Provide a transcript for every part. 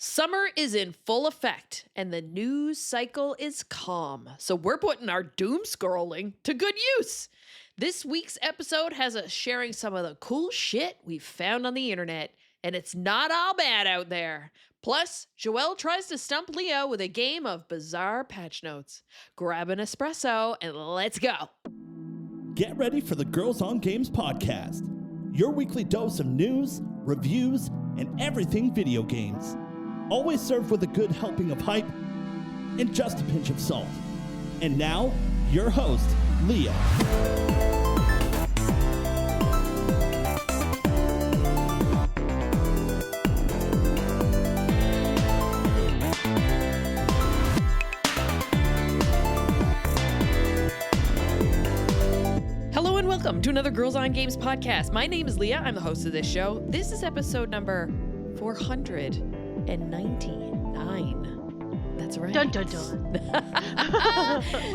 Summer is in full effect and the news cycle is calm, so we're putting our doom scrolling to good use. This week's episode has us sharing some of the cool shit we've found on the internet, and it's not all bad out there. Plus, Joelle tries to stump Leah with a game of Bazaar Patch Notes. Grab an espresso and let's go. Get ready for the Girls on Games podcast, your weekly dose of news, reviews, and everything video games. Always served with a good helping of hype and just a pinch of salt. And now, your host, Leah. Hello and welcome to another Girls on Games podcast. My name is Leah. I'm the host of this show. This is episode number 499. That's right. Dun, dun, dun.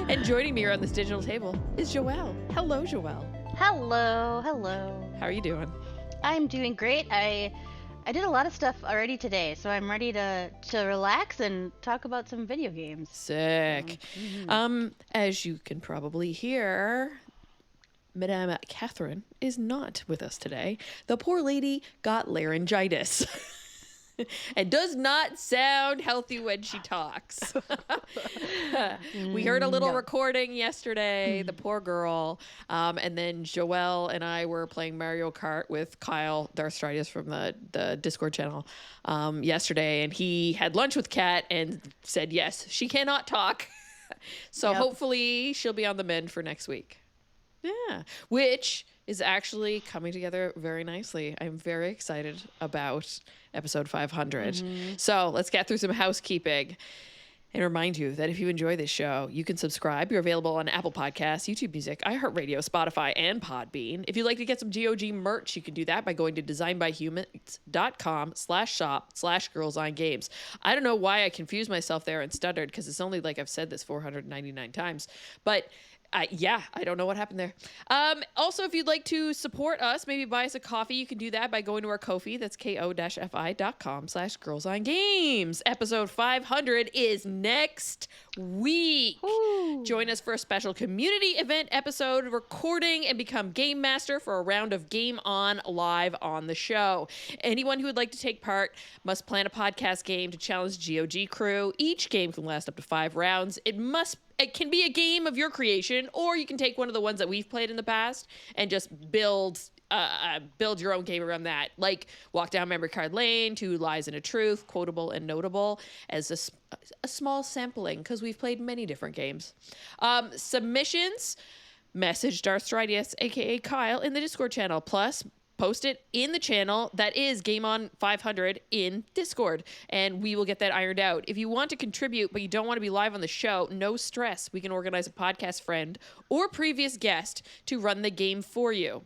And joining me here on this digital table is Joelle. Hello, Joelle. Hello. How are you doing? I'm doing great. I did a lot of stuff already today, so I'm ready to relax and talk about some video games. Sick. As you can probably hear, Madame Catherine is not with us today. The poor lady got laryngitis. And does not sound healthy when she talks. We heard a little recording yesterday, the poor girl. And then Joelle and I were playing Mario Kart with Kyle Darthritis from the Discord channel yesterday. And he had lunch with Kat and said, yes, she cannot talk. So hopefully she'll be on the mend for next week. Yeah, which is actually coming together very nicely. I'm very excited about episode 500. So let's get through some housekeeping and remind you that if you enjoy this show, you can subscribe. You're available on Apple Podcasts, YouTube Music, iHeartRadio, Spotify, and Podbean. If you'd like to get some GOG merch, you can do that by going to designbyhumans.com/shop/girlsongames. I don't know why I confused myself there and stuttered because it's only like I've said this 499 times. But I don't know what happened there. Also, if you'd like to support us, maybe buy us a coffee, you can do that by going to our Ko-fi. That's ko-fi.com/girlsongames. Episode 500 is next week. Ooh. Join us for a special community event episode recording and become game master for a round of Game On live on the show. Anyone who would like to take part must plan a podcast game to challenge GOG crew. Each game can last up to 5 rounds. It can be a game of your creation, or you can take one of the ones that we've played in the past and just build your own game around that. Like Walk Down Memory Card Lane, Two Lies and a Truth, Quotable and Notable as a small sampling because we've played many different games. Submissions, message Darthritis, aka Kyle, in the Discord channel. Plus, post it in the channel that is Game On 500 in Discord, and we will get that ironed out. If you want to contribute but you don't want to be live on the show, no stress. We can organize a podcast friend or previous guest to run the game for you.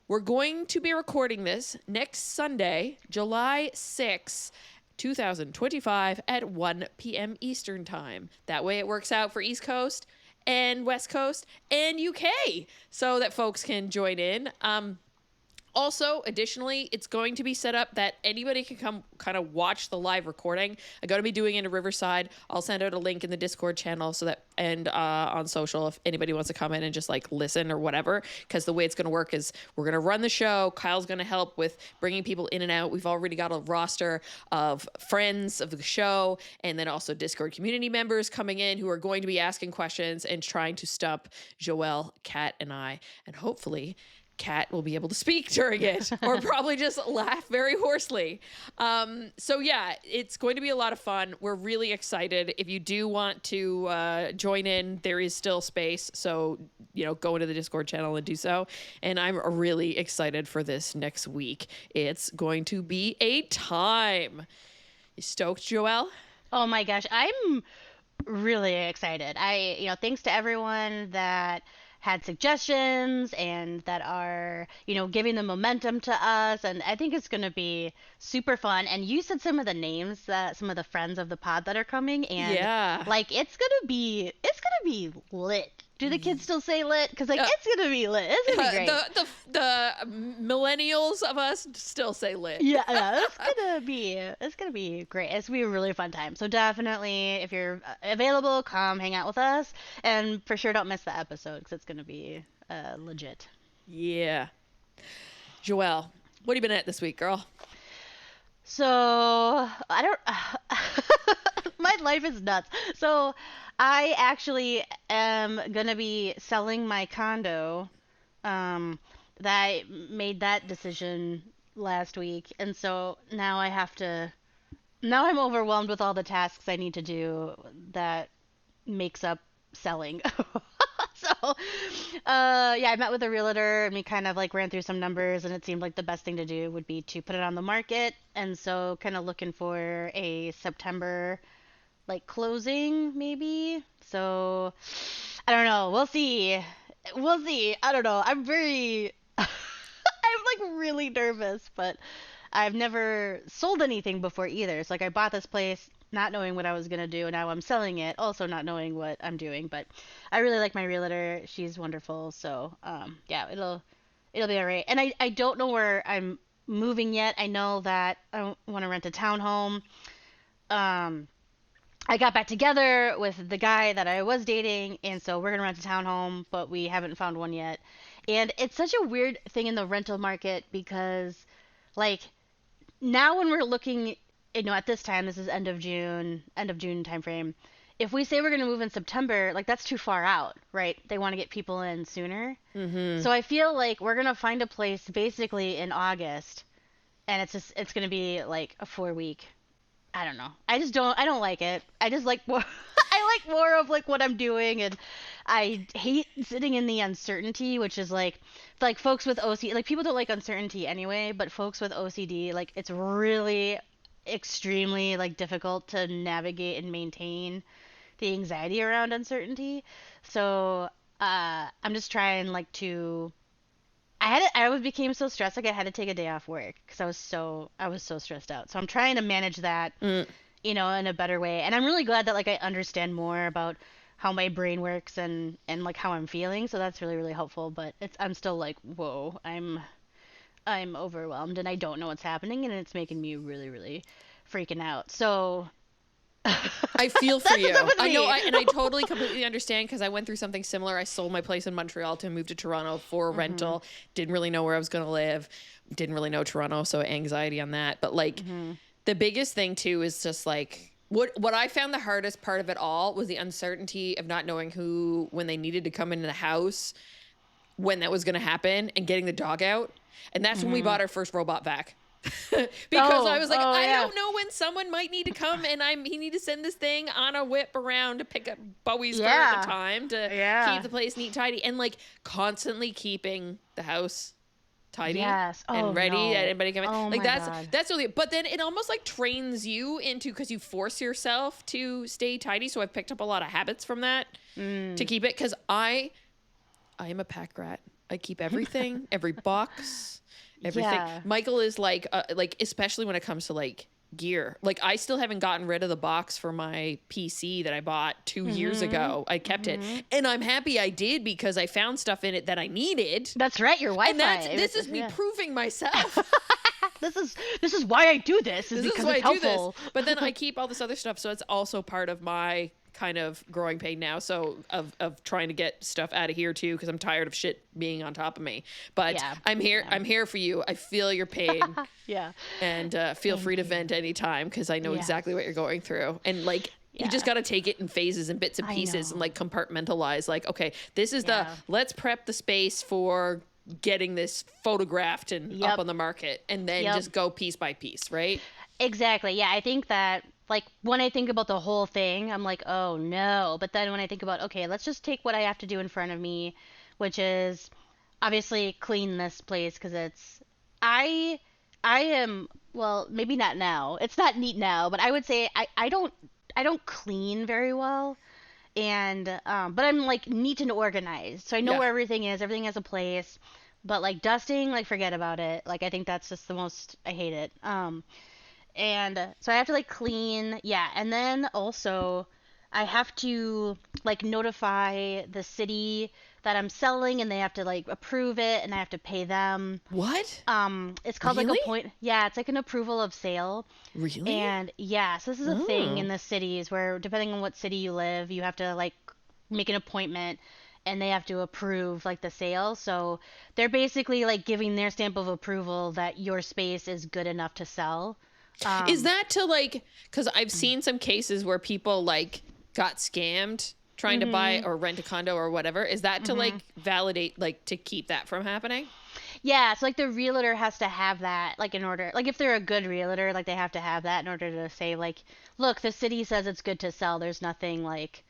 We're going to be recording this next Sunday, July 6th, 2025 at 1 p.m. Eastern Time. That way it works out for East Coast and West Coast and UK so that folks can join in. Also, additionally, it's going to be set up that anybody can come kind of watch the live recording. I'm going to be doing it in Riverside. I'll send out a link in the Discord channel and on social if anybody wants to come in and just like listen or whatever. Because the way it's going to work is we're going to run the show. Kyle's going to help with bringing people in and out. We've already got a roster of friends of the show and then also Discord community members coming in who are going to be asking questions and trying to stump Joelle, Kat, and I. And hopefully Kat will be able to speak during it or probably just laugh very hoarsely. So yeah, it's going to be a lot of fun. We're really excited. If you do want to join in, there is still space. So, go into the Discord channel and do so. And I'm really excited for this next week. It's going to be a time. You stoked, Joelle? Oh my gosh, I'm really excited. Thanks to everyone that had suggestions and that are, giving the momentum to us. And I think it's going to be super fun. And you said some of the names that some of the friends of the pod that are coming. And it's going to be lit Do the kids still say lit? Because like it's gonna be lit. It's gonna be great. The millennials of us still say lit. Yeah, it's gonna be great. It's gonna be a really fun time. So definitely, if you're available, come hang out with us, and for sure don't miss the episode because it's gonna be legit. Yeah. Joelle, what have you been at this week, girl? So I don't. My life is nuts. So I actually am gonna be selling my condo. That I made that decision last week, and so now I have to. Now I'm overwhelmed with all the tasks I need to do that makes up selling. So, yeah, I met with a realtor and we kind of like ran through some numbers, and it seemed like the best thing to do would be to put it on the market. And so, kind of looking for a September like closing maybe. So, I don't know. We'll see. We'll see. I don't know. I'm very, I'm like really nervous, but I've never sold anything before either. So, like, I bought this place not knowing what I was gonna do, and now I'm selling it, also not knowing what I'm doing. But I really like my realtor; she's wonderful. So yeah, it'll be alright. And I don't know where I'm moving yet. I know that I want to rent a townhome. I got back together with the guy that I was dating, and so we're gonna rent a townhome, but we haven't found one yet. And it's such a weird thing in the rental market because, like, now when we're looking, at this time, this is end of June timeframe. If we say we're going to move in September, like that's too far out, right? They want to get people in sooner. So I feel like we're going to find a place basically in August, and it's going to be like a 4-week. I don't know. I don't like it. I just like more, I like more of like what I'm doing, and I hate sitting in the uncertainty, which is like folks with OCD, like people don't like uncertainty anyway, but folks with OCD, like it's really extremely like difficult to navigate and maintain the anxiety around uncertainty. So I'm just trying like to. I became so stressed, like I had to take a day off work because I was so stressed out. So I'm trying to manage that, in a better way. And I'm really glad that like I understand more about how my brain works and like how I'm feeling. So that's really really helpful. But I'm still like, whoa, I'm overwhelmed and I don't know what's happening, and it's making me really really freaking out. So I feel for you. I know, me. and I totally completely understand because I went through something similar. I sold my place in Montreal to move to Toronto for a rental. Didn't really know where I was going to live. Didn't really know Toronto, so anxiety on that. But like the biggest thing too is just like what I found the hardest part of it all was the uncertainty of not knowing who, when they needed to come into the house, when that was going to happen, and getting the dog out. And that's when we bought our first robot vac. Because I was like, I don't know when someone might need to come, and he need to send this thing on a whip around to pick up Bowie's fur at the time to keep the place neat, tidy, and like constantly keeping the house tidy and ready. No. Anybody coming? Like that's really. But then it almost like trains you into, because you force yourself to stay tidy. So I've picked up a lot of habits from that to keep it, because I am a pack rat. I keep everything, every box. Everything. Yeah. Michael is like especially when it comes to like gear. Like I still haven't gotten rid of the box for my PC that I bought 2 years ago. I kept it, and I'm happy I did because I found stuff in it that I needed. That's right, your Wi-Fi. And this is me proving myself. This is why I do this. This is why I do this. But then I keep all this other stuff, so it's also part of my kind of growing pain now, so of trying to get stuff out of here too, because I'm tired of shit being on top of me. But I'm here for you. I feel your pain. And feel free to vent anytime, because I know exactly what you're going through. And like you just got to take it in phases and bits and pieces and like compartmentalize, like, okay, this is let's prep the space for getting this photographed and up on the market, and then just go piece by piece, right? Exactly. Yeah, I think that like when I think about the whole thing, I'm like, oh no. But then when I think about, okay, let's just take what I have to do in front of me, which is obviously clean this place, because I am, well, maybe not now. It's not neat now, but I would say I don't clean very well. And but I'm like neat and organized. So I know where everything is. Everything has a place. But like dusting, like forget about it. Like I think that's just the most, I hate it. And so I have to like clean, and then also I have to like notify the city that I'm selling, and they have to like approve it, and I have to pay them. What? It's called like Really? a point. Yeah, it's like an approval of sale. Really? And yeah, so this is a thing in Oh. the cities where depending on what city you live, you have to like make an appointment and they have to approve like the sale. So they're basically like giving their stamp of approval that your space is good enough to sell. Is that to like, because I've seen some cases where people like got scammed trying to buy or rent a condo or whatever. Is that to like validate, like to keep that from happening? Yeah, so like the realtor has to have that like in order, like if they're a good realtor, like they have to have that in order to say like, look, the city says it's good to sell. There's nothing like,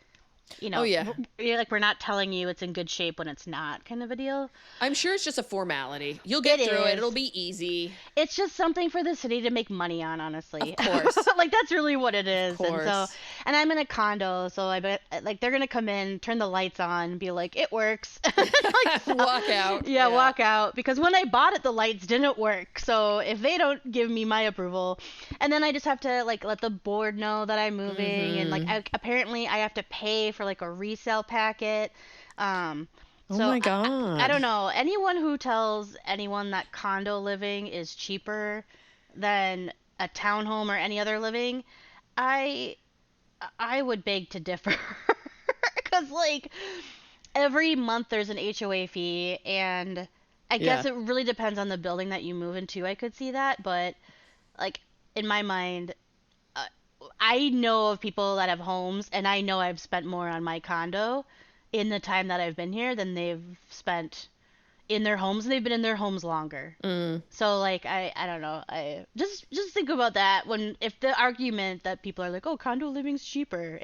Oh, yeah. like we're not telling you it's in good shape when it's not, kind of a deal. I'm sure it's just a formality. You'll get It through it. is. It'll be easy. It's just something for the city to make money on, honestly. Of course. Like that's really what it is. Of And so, course. and I'm in a condo, so I bet like they're gonna come in, turn the lights on, be like, it works. Like, Walk out. yeah, walk out. Because when I bought it, the lights didn't work. So if they don't give me my approval, and then I just have to like let the board know that I'm moving, and like apparently I have to pay for like a resale packet. Oh So my God. I don't know. Anyone who tells anyone that condo living is cheaper than a townhome or any other living, I would beg to differ. Cuz like every month there's an HOA fee, and I guess Yeah. it really depends on the building that you move into. I could see that, but like in my mind, uh, I know of people that have homes, and I know I've spent more on my condo in the time that I've been here than they've spent in their homes, and they've been in their homes longer. So like I don't know. I just think about that when if the argument that people are like, "Oh, condo living's cheaper."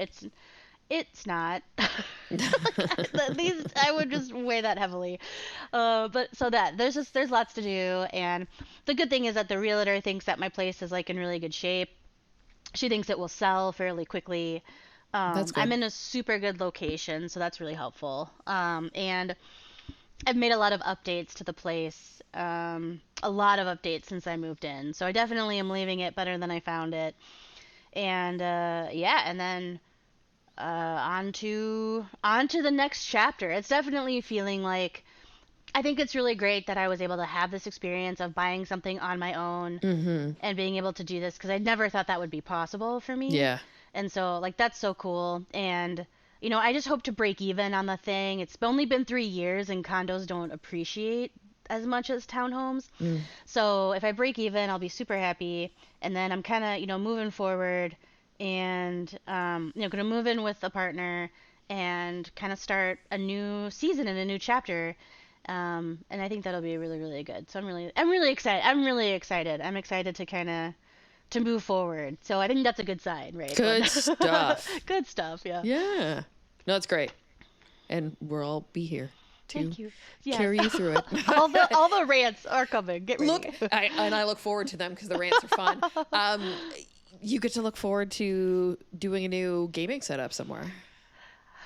It's not. These I would just weigh that heavily. But so that there's lots to do, and the good thing is that the realtor thinks that my place is like in really good shape. She thinks it will sell fairly quickly. That's good. I'm in a super good location, so that's really helpful. And I've made a lot of updates to the place. A lot of updates since I moved in. So I definitely am leaving it better than I found it. And yeah, and then on to the next chapter. It's definitely feeling like I think it's really great that I was able to have this experience of buying something on my own and being able to do this because I never thought that would be possible for me. Yeah. And so, like, that's so cool. And, you know, I just hope to break even on the thing. It's only been 3 years, and condos don't appreciate as much as townhomes. So if I break even, I'll be super happy. And then I'm kind of, you know, moving forward and, you know, going to move in with a partner and kind of start a new season and a new chapter. And I think that'll be really, really good. So I'm really excited. I'm excited to kind of to move forward. So I think that's a good sign, right? Good stuff. Good stuff, yeah. Yeah. No, it's great. And we'll all be here to Thank you. Yes. carry you through it. all the rants are coming. Get ready. Look, I look forward to them because the rants are fun. You get to look forward to doing a new gaming setup somewhere.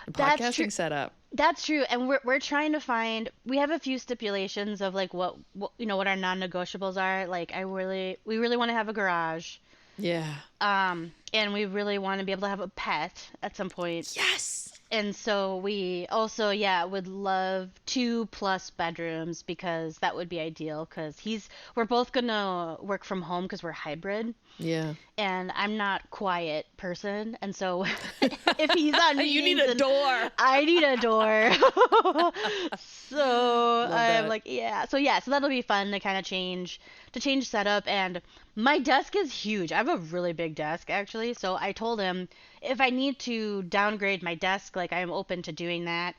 A That's podcasting true. setup. That's true, and we're trying to find. We have a few stipulations of like what you know what our non-negotiables are. Like we really want to have a garage, Yeah. and we really want to be able to have a pet at some point. Yes. And so we also, yeah, would love 2+ bedrooms because that would be ideal. Because we're both gonna work from home because we're hybrid, Yeah. and I'm not quiet person, and so if he's on You need meetings a and door. I need a door. So I'm that. like, yeah. So that'll be fun to kind of change setup. And my desk is huge. I have a really big desk actually. So I told him if I need to downgrade my desk, like I am open to doing that.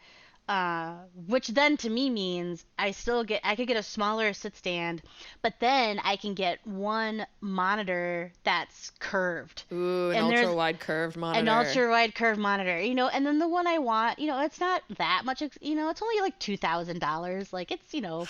Which then to me means I could get a smaller sit stand, but then I can get one monitor that's curved. Ooh, an And there's ultra wide curved monitor. An ultra wide curved monitor, you know, and then the one I want, you know, it's not that much, you know, it's only like $2,000. Like it's, you know,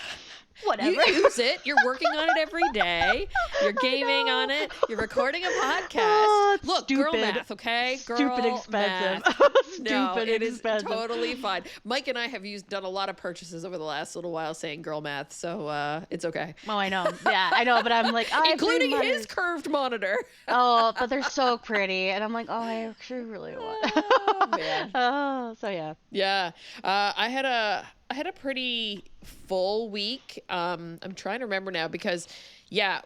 whatever. You use it. You're working on it every day. You're gaming on it. You're recording a podcast. Oh, it's Look, girl stupid. math, okay? Girl Stupid expensive. math. No, Stupid it is expensive. totally fine. My Mike and I have done a lot of purchases over the last little while saying girl math, so it's okay. Oh, I know. Yeah, I know, but I'm like, oh, Including his curved monitor. Oh, but they're so pretty, and I'm like, oh, I actually really want. Oh, man. Oh, so yeah. Yeah. I had a pretty full week. I'm trying to remember now because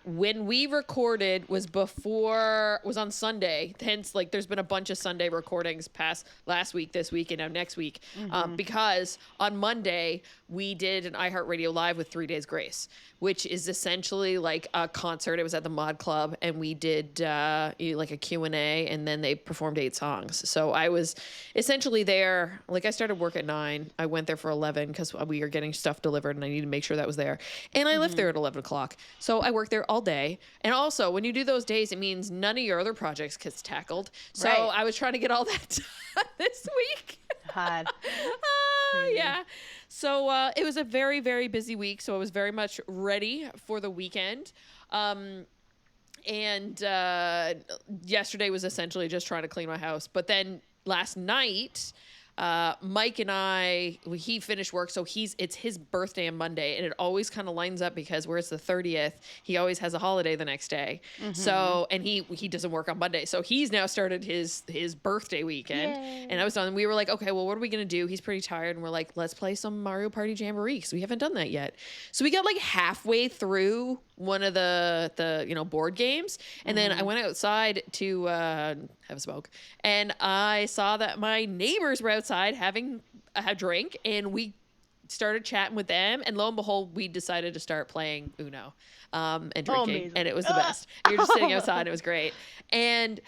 when we recorded was on Sunday. Hence, like, there's been a bunch of Sunday recordings past last week, this week, and now next week. Because on Monday we did an iHeartRadio Live with 3 Days Grace, which is essentially like a concert. It was at the Mod Club, and we did like a Q&A, and then they performed 8 songs. So I was essentially there. Like, I started work at 9. I went there for 11 because we were getting stuff delivered, and I needed to make sure that was there. And I left there at 11 o'clock. So I worked there all day. And also, when you do those days, it means none of your other projects gets tackled. So Right. I was trying to get all that done this week. God. Yeah. So it was a very, very busy week. So I was very much ready for the weekend. And yesterday was essentially just trying to clean my house. But then last night, Mike and he finished work, so it's his birthday on Monday, and it always kind of lines up because where it's the 30th, he always has a holiday the next day. So, and he doesn't work on Monday, so he's now started his birthday weekend. Yay. And I was done. We were like, okay, well, what are we gonna do? He's pretty tired, and we're like, let's play some Mario Party Jamboree because we haven't done that yet. So we got like halfway through one of the board games, and then I went outside to have a smoke, and I saw that my neighbors were outside having a drink, and we started chatting with them, and lo and behold, we decided to start playing Uno and drinking, amazing. and it was the best. We were just sitting outside, and it was great. And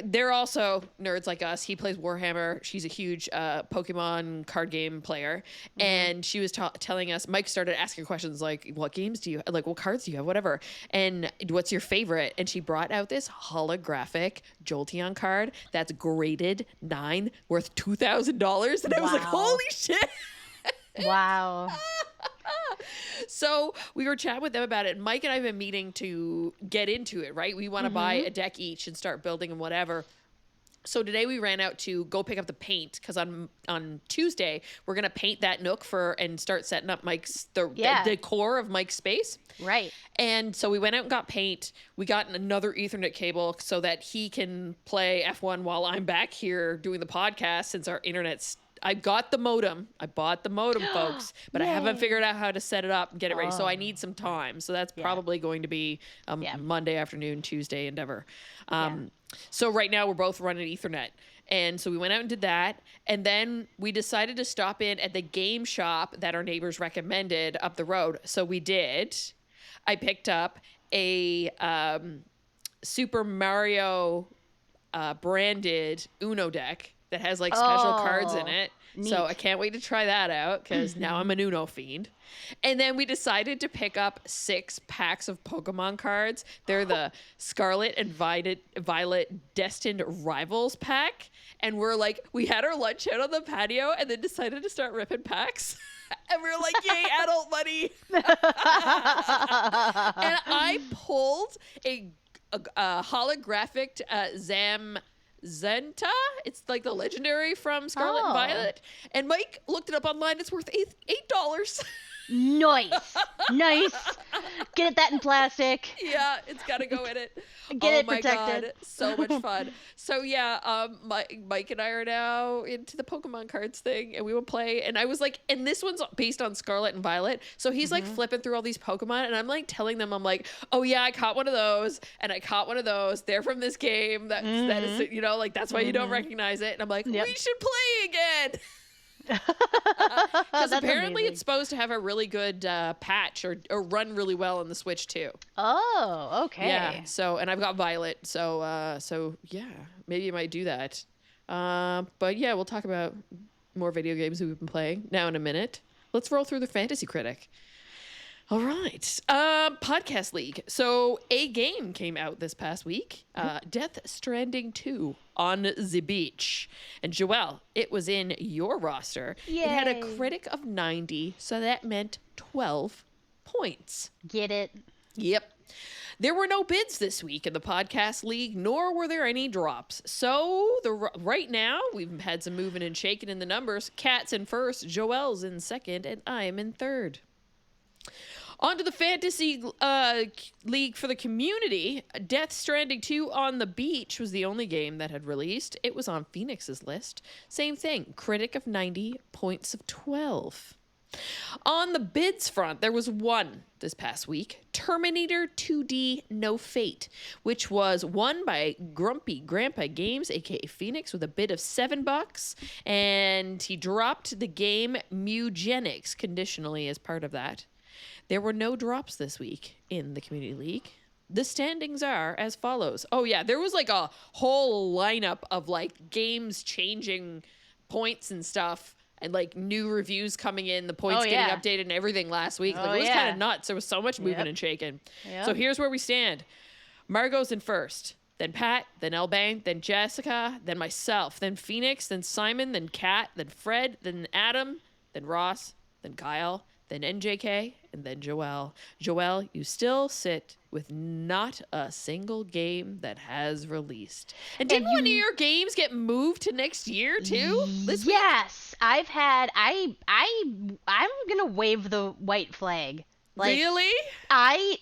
they're also nerds like us. He plays Warhammer. She's a huge Pokemon card game player. And she was telling us, Mike started asking questions like, what games do you like? What cards do you have? Whatever. And what's your favorite? And she brought out this holographic Jolteon card that's graded 9, worth $2,000. And I was like, Wow. holy shit. Wow. So we were chatting with them about it. Mike and I have been meeting to get into it, right? We want to buy a deck each and start building and whatever. So today we ran out to go pick up the paint because on Tuesday we're gonna paint that nook and start setting up the decor of Mike's space. Right. And so we went out and got paint. We got another Ethernet cable so that he can play F1 while I'm back here doing the podcast since our internet's. I got the modem. I bought the modem, folks, but I haven't figured out how to set it up and get it ready. So I need some time. So that's probably going to be a Monday afternoon, Tuesday endeavor. So right now we're both running Ethernet. And so we went out and did that. And then we decided to stop in at the game shop that our neighbors recommended up the road. So we did. I picked up a Super Mario branded Uno deck that has like special cards in it. Neat. So I can't wait to try that out because now I'm an Uno fiend. And then we decided to pick up 6 packs of Pokemon cards. They're the Scarlet and Violet Destined Rivals pack. And we had our lunch out on the patio and then decided to start ripping packs. And we were like, yay, adult money. And I pulled a holographic Zenta. It's like the legendary from Scarlet and Violet. And Mike looked it up online. It's worth $8. Nice. Get that in plastic. Yeah, it's got to go in it. Get it my protected. God, so much fun. So yeah, Mike and I are now into the Pokemon cards thing, and we will play. And I was like, and this one's based on Scarlet and Violet, so he's like flipping through all these Pokemon, and I'm like telling them, I'm like, oh yeah, I caught one of those, and I caught one of those. They're from this game. That is, like that's why you don't recognize it. And I'm like, we should play again. Because apparently it's supposed to have a really good patch or run really well on the Switch too. Oh, okay. Yeah. So, and I've got Violet. So yeah, maybe I might do that. But yeah, we'll talk about more video games we've been playing now in a minute. Let's roll through the Fantasy Critic. All right. Podcast League. So a game came out this past week. Death Stranding 2 on the beach. And Joelle, it was in your roster. Yay. It had a critic of 90, so that meant 12 points. Get it. Yep. There were no bids this week in the podcast league, nor were there any drops. So right now, we've had some moving and shaking in the numbers. Kat's in first, Joelle's in second, and I'm in third. On to the fantasy league for the community. Death Stranding 2 on the Beach was the only game that had released. It was on Phoenix's list. Same thing, critic of 90, points of 12. On the bids front, there was one this past week, Terminator 2D No Fate, which was won by Grumpy Grandpa Games, aka Phoenix, with a bid of $7, and he dropped the game Mugenics conditionally as part of that. There were no drops this week in the Community League. The standings are as follows. Oh yeah, there was like a whole lineup of like games changing points and stuff, and like new reviews coming in, the points getting updated and everything last week. Like, it was kind of nuts. There was so much moving and shaking. Yep. So here's where we stand. Margot's in first, then Pat, then Elbang, then Jessica, then myself, then Phoenix, then Simon, then Kat, then Fred, then Adam, then Ross, then Kyle, then NJK, and then Joelle. Joelle, you still sit with not a single game that has released. And didn't one of your games get moved to next year too? Yes, I've had. I'm gonna wave the white flag. Like, really? I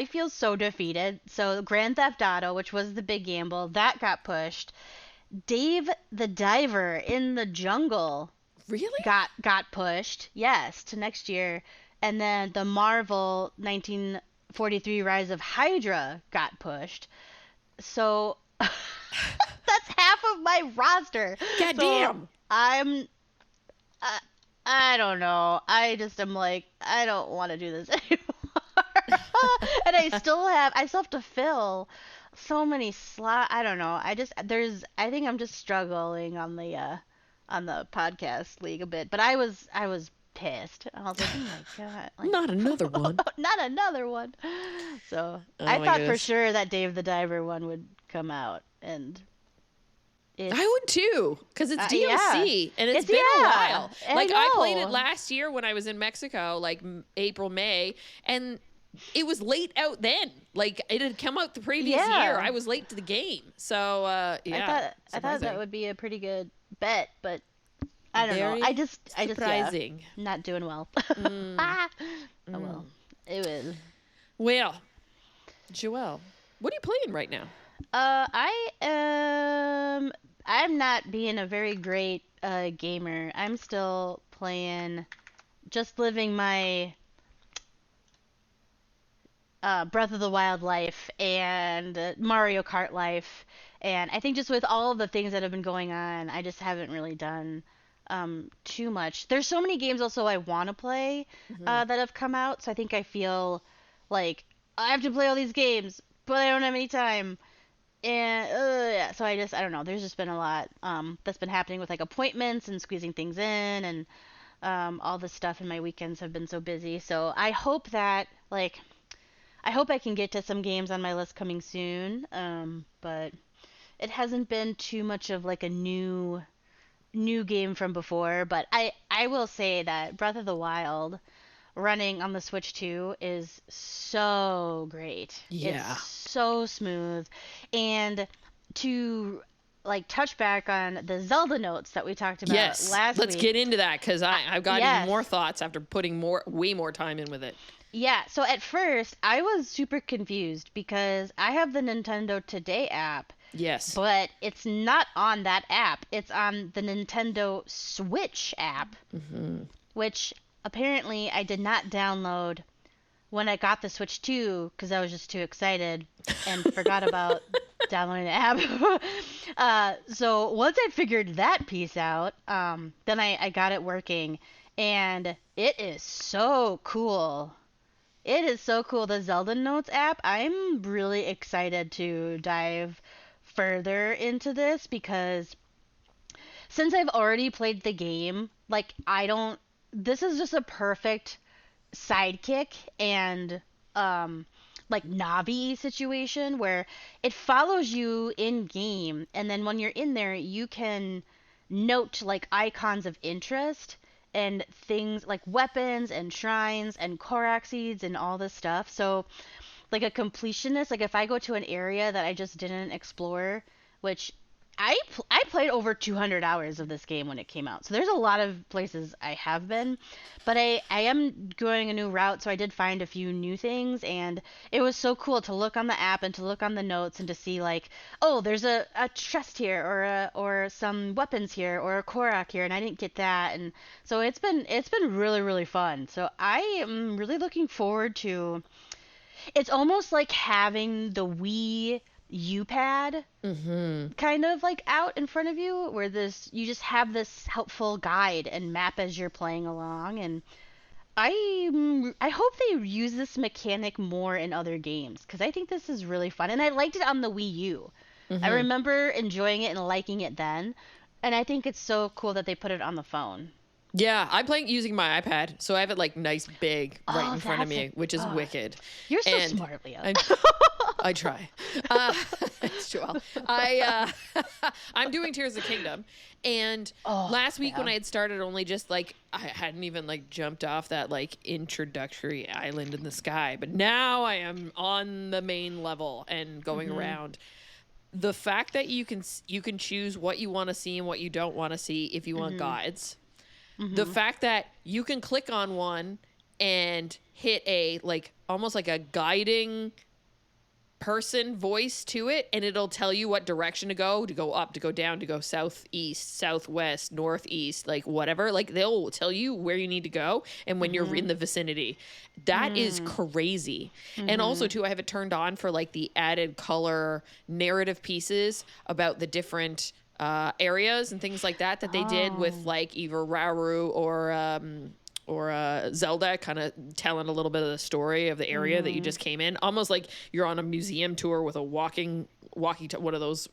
feel so defeated. So Grand Theft Auto, which was the big gamble, that got pushed. Dave the Diver in the Jungle. Really? Got pushed, yes, to next year. And then the Marvel 1943 Rise of Hydra got pushed. So that's half of my roster. Goddamn. So I don't know. I just am like, I don't want to do this anymore. And I still have to fill so many slots. I don't know. I think I'm just struggling on the podcast league a bit, but I was pissed. I was like, oh my god, like, not another one. Not another one. So I thought for sure that Dave the Diver one would come out, and I would too, because it's DLC and it's been a while. Like I played it last year when I was in Mexico, like April, May, and it was late out then. Like it had come out the previous year. I was late to the game, so I thought that would be a pretty good bet, but I don't know. I just not doing well. Oh well, it was. Well, Joelle, what are you playing right now? I'm not being a very great gamer. I'm still playing, just living my Breath of the Wild life and Mario Kart life. And I think just with all of the things that have been going on, I just haven't really done too much. There's so many games also I want to play that have come out. So I think I feel like I have to play all these games, but I don't have any time. And so I don't know. There's just been a lot that's been happening with like appointments and squeezing things in, and all this stuff. And my weekends have been so busy. So I hope that I hope I can get to some games on my list coming soon. But it hasn't been too much of like a new game from before. But I will say that Breath of the Wild running on the Switch 2 is so great. Yeah. It's so smooth. And to like touch back on the Zelda notes that we talked about last week. Let's get into that, because I've got even more thoughts after putting way more time in with it. Yeah, so at first I was super confused because I have the Nintendo Today app. Yes. But it's not on that app. It's on the Nintendo Switch app, which apparently I did not download when I got the Switch 2 because I was just too excited and forgot about downloading the app. So once I figured that piece out, then I got it working, and it is so cool. It is so cool. The Zelda Notes app, I'm really excited to dive further into this because since I've already played the game, like this is just a perfect sidekick and like Navi situation where it follows you in game, and then when you're in there you can note like icons of interest, and things like weapons and shrines and Korak seeds and all this stuff. So like a completionist, like if I go to an area that I just didn't explore, which I played over 200 hours of this game when it came out. So there's a lot of places I have been, but I am going a new route, so I did find a few new things, and it was so cool to look on the app and to look on the notes and to see like, oh, there's a chest here or some weapons here or a Korak here, and I didn't get that. And so it's been really really fun. So I am really looking forward to, it's almost like having the Wii U-pad kind of like out in front of you, where this you just have this helpful guide and map as you're playing along. And I hope they use this mechanic more in other games, because I think this is really fun, and I liked it on the Wii U. I remember enjoying it and liking it then, and I think it's so cool that they put it on the phone. Yeah, I'm playing using my iPad, so I have it like nice big right in front of me, which is oh, wicked. You're so And smart, Leah. I try. It's Joelle. I'm doing Tears of the Kingdom, and last week when I had started, only just like I hadn't even like jumped off that like introductory island in the sky, but now I am on the main level and going around. The fact that you can choose what you want to see and what you don't want to see if you want guides. The fact that you can click on one and hit a like almost like a guiding person voice to it, and it'll tell you what direction to go up, to go down, to go southeast, southwest, northeast, like whatever. Like they'll tell you where you need to go and when you're in the vicinity. That is crazy. And also too, I have it turned on for like the added color narrative pieces about the different areas and things like that they did with like either Rauru or Zelda, kind of telling a little bit of the story of the area that you just came in, almost like you're on a museum tour with a one of those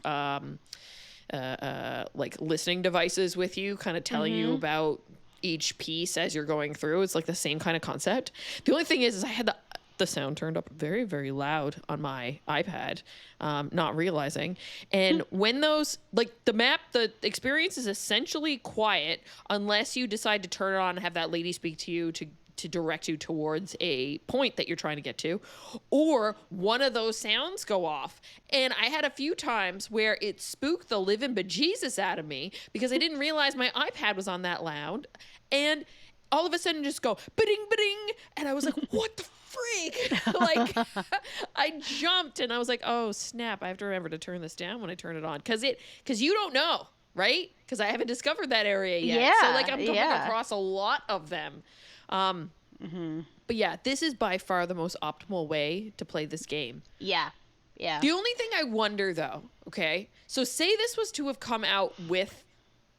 like listening devices with you, kind of telling you about each piece as you're going through. It's like the same kind of concept. The only thing is I had the sound turned up very, very loud on my iPad, not realizing. And when those, like the experience is essentially quiet unless you decide to turn it on and have that lady speak to you to direct you towards a point that you're trying to get to, or one of those sounds go off. And I had a few times where it spooked the living bejesus out of me because I didn't realize my iPad was on that loud. And all of a sudden just go ba-ding, ba-ding. And I was like, what the freak? Like I jumped and I was like, oh snap, I have to remember to turn this down when I turn it on. Cause you don't know, right? Cause I haven't discovered that area yet. Yeah, so like I'm coming across a lot of them. But yeah, this is by far the most optimal way to play this game. Yeah. The only thing I wonder though, okay, so say this was to have come out with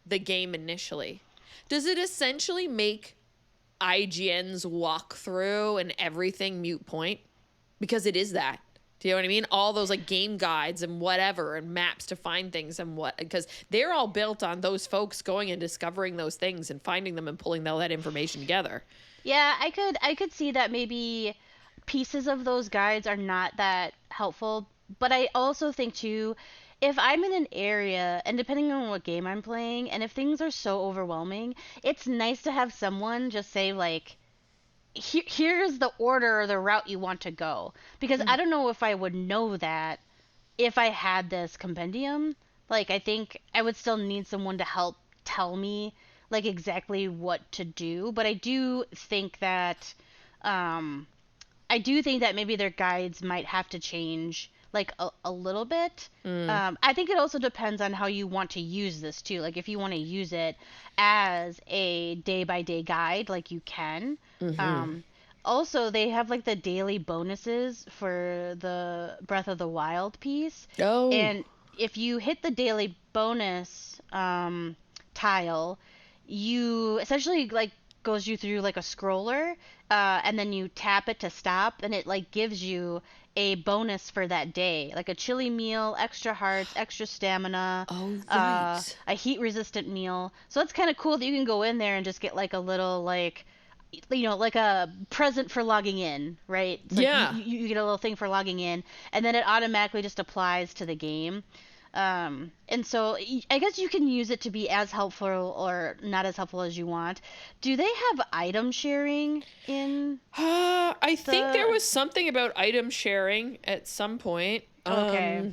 the game initially. Does it essentially make IGN's walkthrough and everything moot point? Because it is that. Do you know what I mean? All those like game guides and whatever and maps to find things and what, because they're all built on those folks going and discovering those things and finding them and pulling all that information together. Yeah, I could see that maybe pieces of those guides are not that helpful, but I also think too, if I'm in an area, and depending on what game I'm playing, and if things are so overwhelming, it's nice to have someone just say like, here's the order or the route you want to go. Because I don't know if I would know that if I had this compendium. Like, I think I would still need someone to help tell me like exactly what to do. But I do think that maybe their guides might have to change like a little bit. I think it also depends on how you want to use this too. Like if you want to use it as a day by day guide, like you can. Also, they have like the daily bonuses for the Breath of the Wild piece. Oh. And if you hit the daily bonus tile, you essentially like goes you through like a scroller, and then you tap it to stop, and it like gives you a bonus for that day, like a chili meal, extra hearts, extra stamina, a heat resistant meal. So it's kind of cool that you can go in there and just get like a little like, you know, like a present for logging in, right? It's like you get a little thing for logging in, and then it automatically just applies to the game. And so I guess you can use it to be as helpful or not as helpful as you want. Do they have item sharing in I think there the... was something about item sharing at some point. Okay.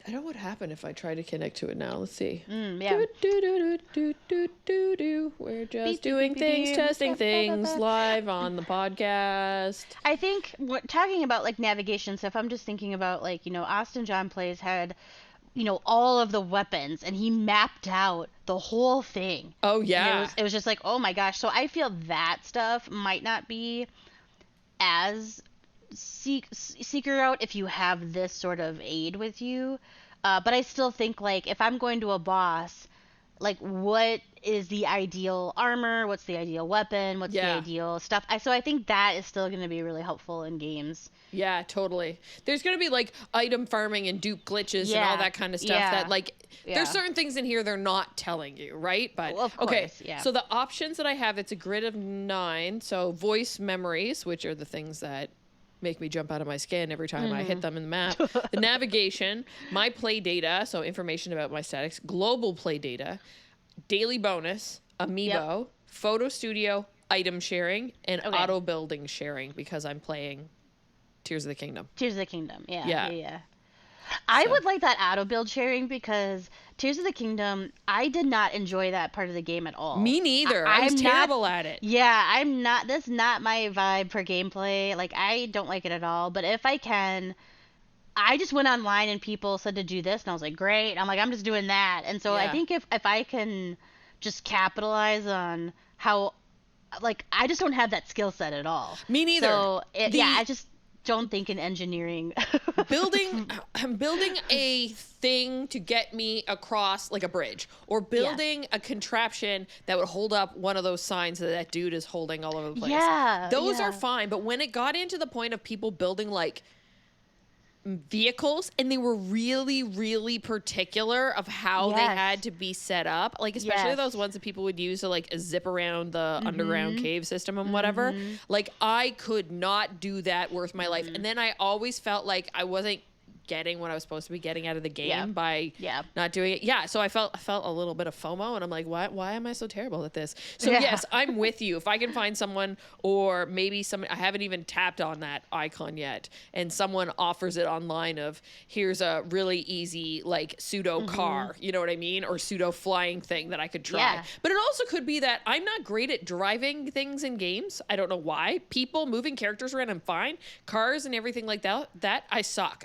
I don't know what happened if I try to connect to it now. Let's see. Yeah. We're just Beep, beep, doing beep, beep, things, beep. testing Ba, ba, ba, things ba. live on the podcast. I think talking about like navigation stuff, I'm just thinking about like, Austin John Plays had, all of the weapons and he mapped out the whole thing. Oh And yeah. it was just like, oh my gosh. So I feel that stuff might not be as seeker out if you have this sort of aid with you. But I still think like if I'm going to a boss, like what is the ideal armor? What's the ideal weapon? What's the Yeah. ideal stuff? So I think that is still going to be really helpful in games. Yeah, totally. There's going to be like item farming and dupe glitches and all Yeah. that kind of stuff Yeah. that like Yeah. there's certain things in here they're not telling you, right? But Well, of okay. course, yeah. So the options that I have, it's a grid of 9. So voice memories, which are the things that make me jump out of my skin every time I hit them in the map. The navigation, my play data, so information about my statics, global play data, daily bonus, amiibo, photo studio, item sharing, and Okay. auto building sharing because I'm playing Tears of the Kingdom. Tears of the Kingdom. Yeah. Yeah. Yeah. I So- would like that auto build sharing because Tears of the Kingdom, I did not enjoy that part of the game at all. Me neither. I was I'm not- terrible at it. Yeah, I'm not. That's not my vibe for gameplay. Like, I don't like it at all. But if I can, I just went online and people said to do this, and I was like, great. I'm like, I'm just doing that. And so I Yeah. think if I can just capitalize on how, like, I just don't have that skill set at all. Me neither. So The- yeah, I just don't think in engineering. I'm building a thing to get me across like a bridge or building a contraption that would hold up one of those signs that dude is holding all over the place. Yeah, Those yeah. are fine. But when it got into the point of people building like vehicles and they were really, really particular of how they Yes. had to be set up, like especially Yes. those ones that people would use to like zip around the underground cave system and whatever. Like I could not do that worth my life. And then I always felt like I wasn't getting what I was supposed to be getting out of the game Yeah. by Yeah. not doing it. Yeah, so I felt a little bit of FOMO and I'm like, why am I so terrible at this? So Yeah. yes, I'm with you. If I can find someone or maybe someone, I haven't even tapped on that icon yet, and someone offers it online of here's a really easy like pseudo car, you know what I mean? Or pseudo flying thing that I could try. Yeah. But it also could be that I'm not great at driving things in games. I don't know why. People moving characters around, I'm fine. Cars and everything like that I suck.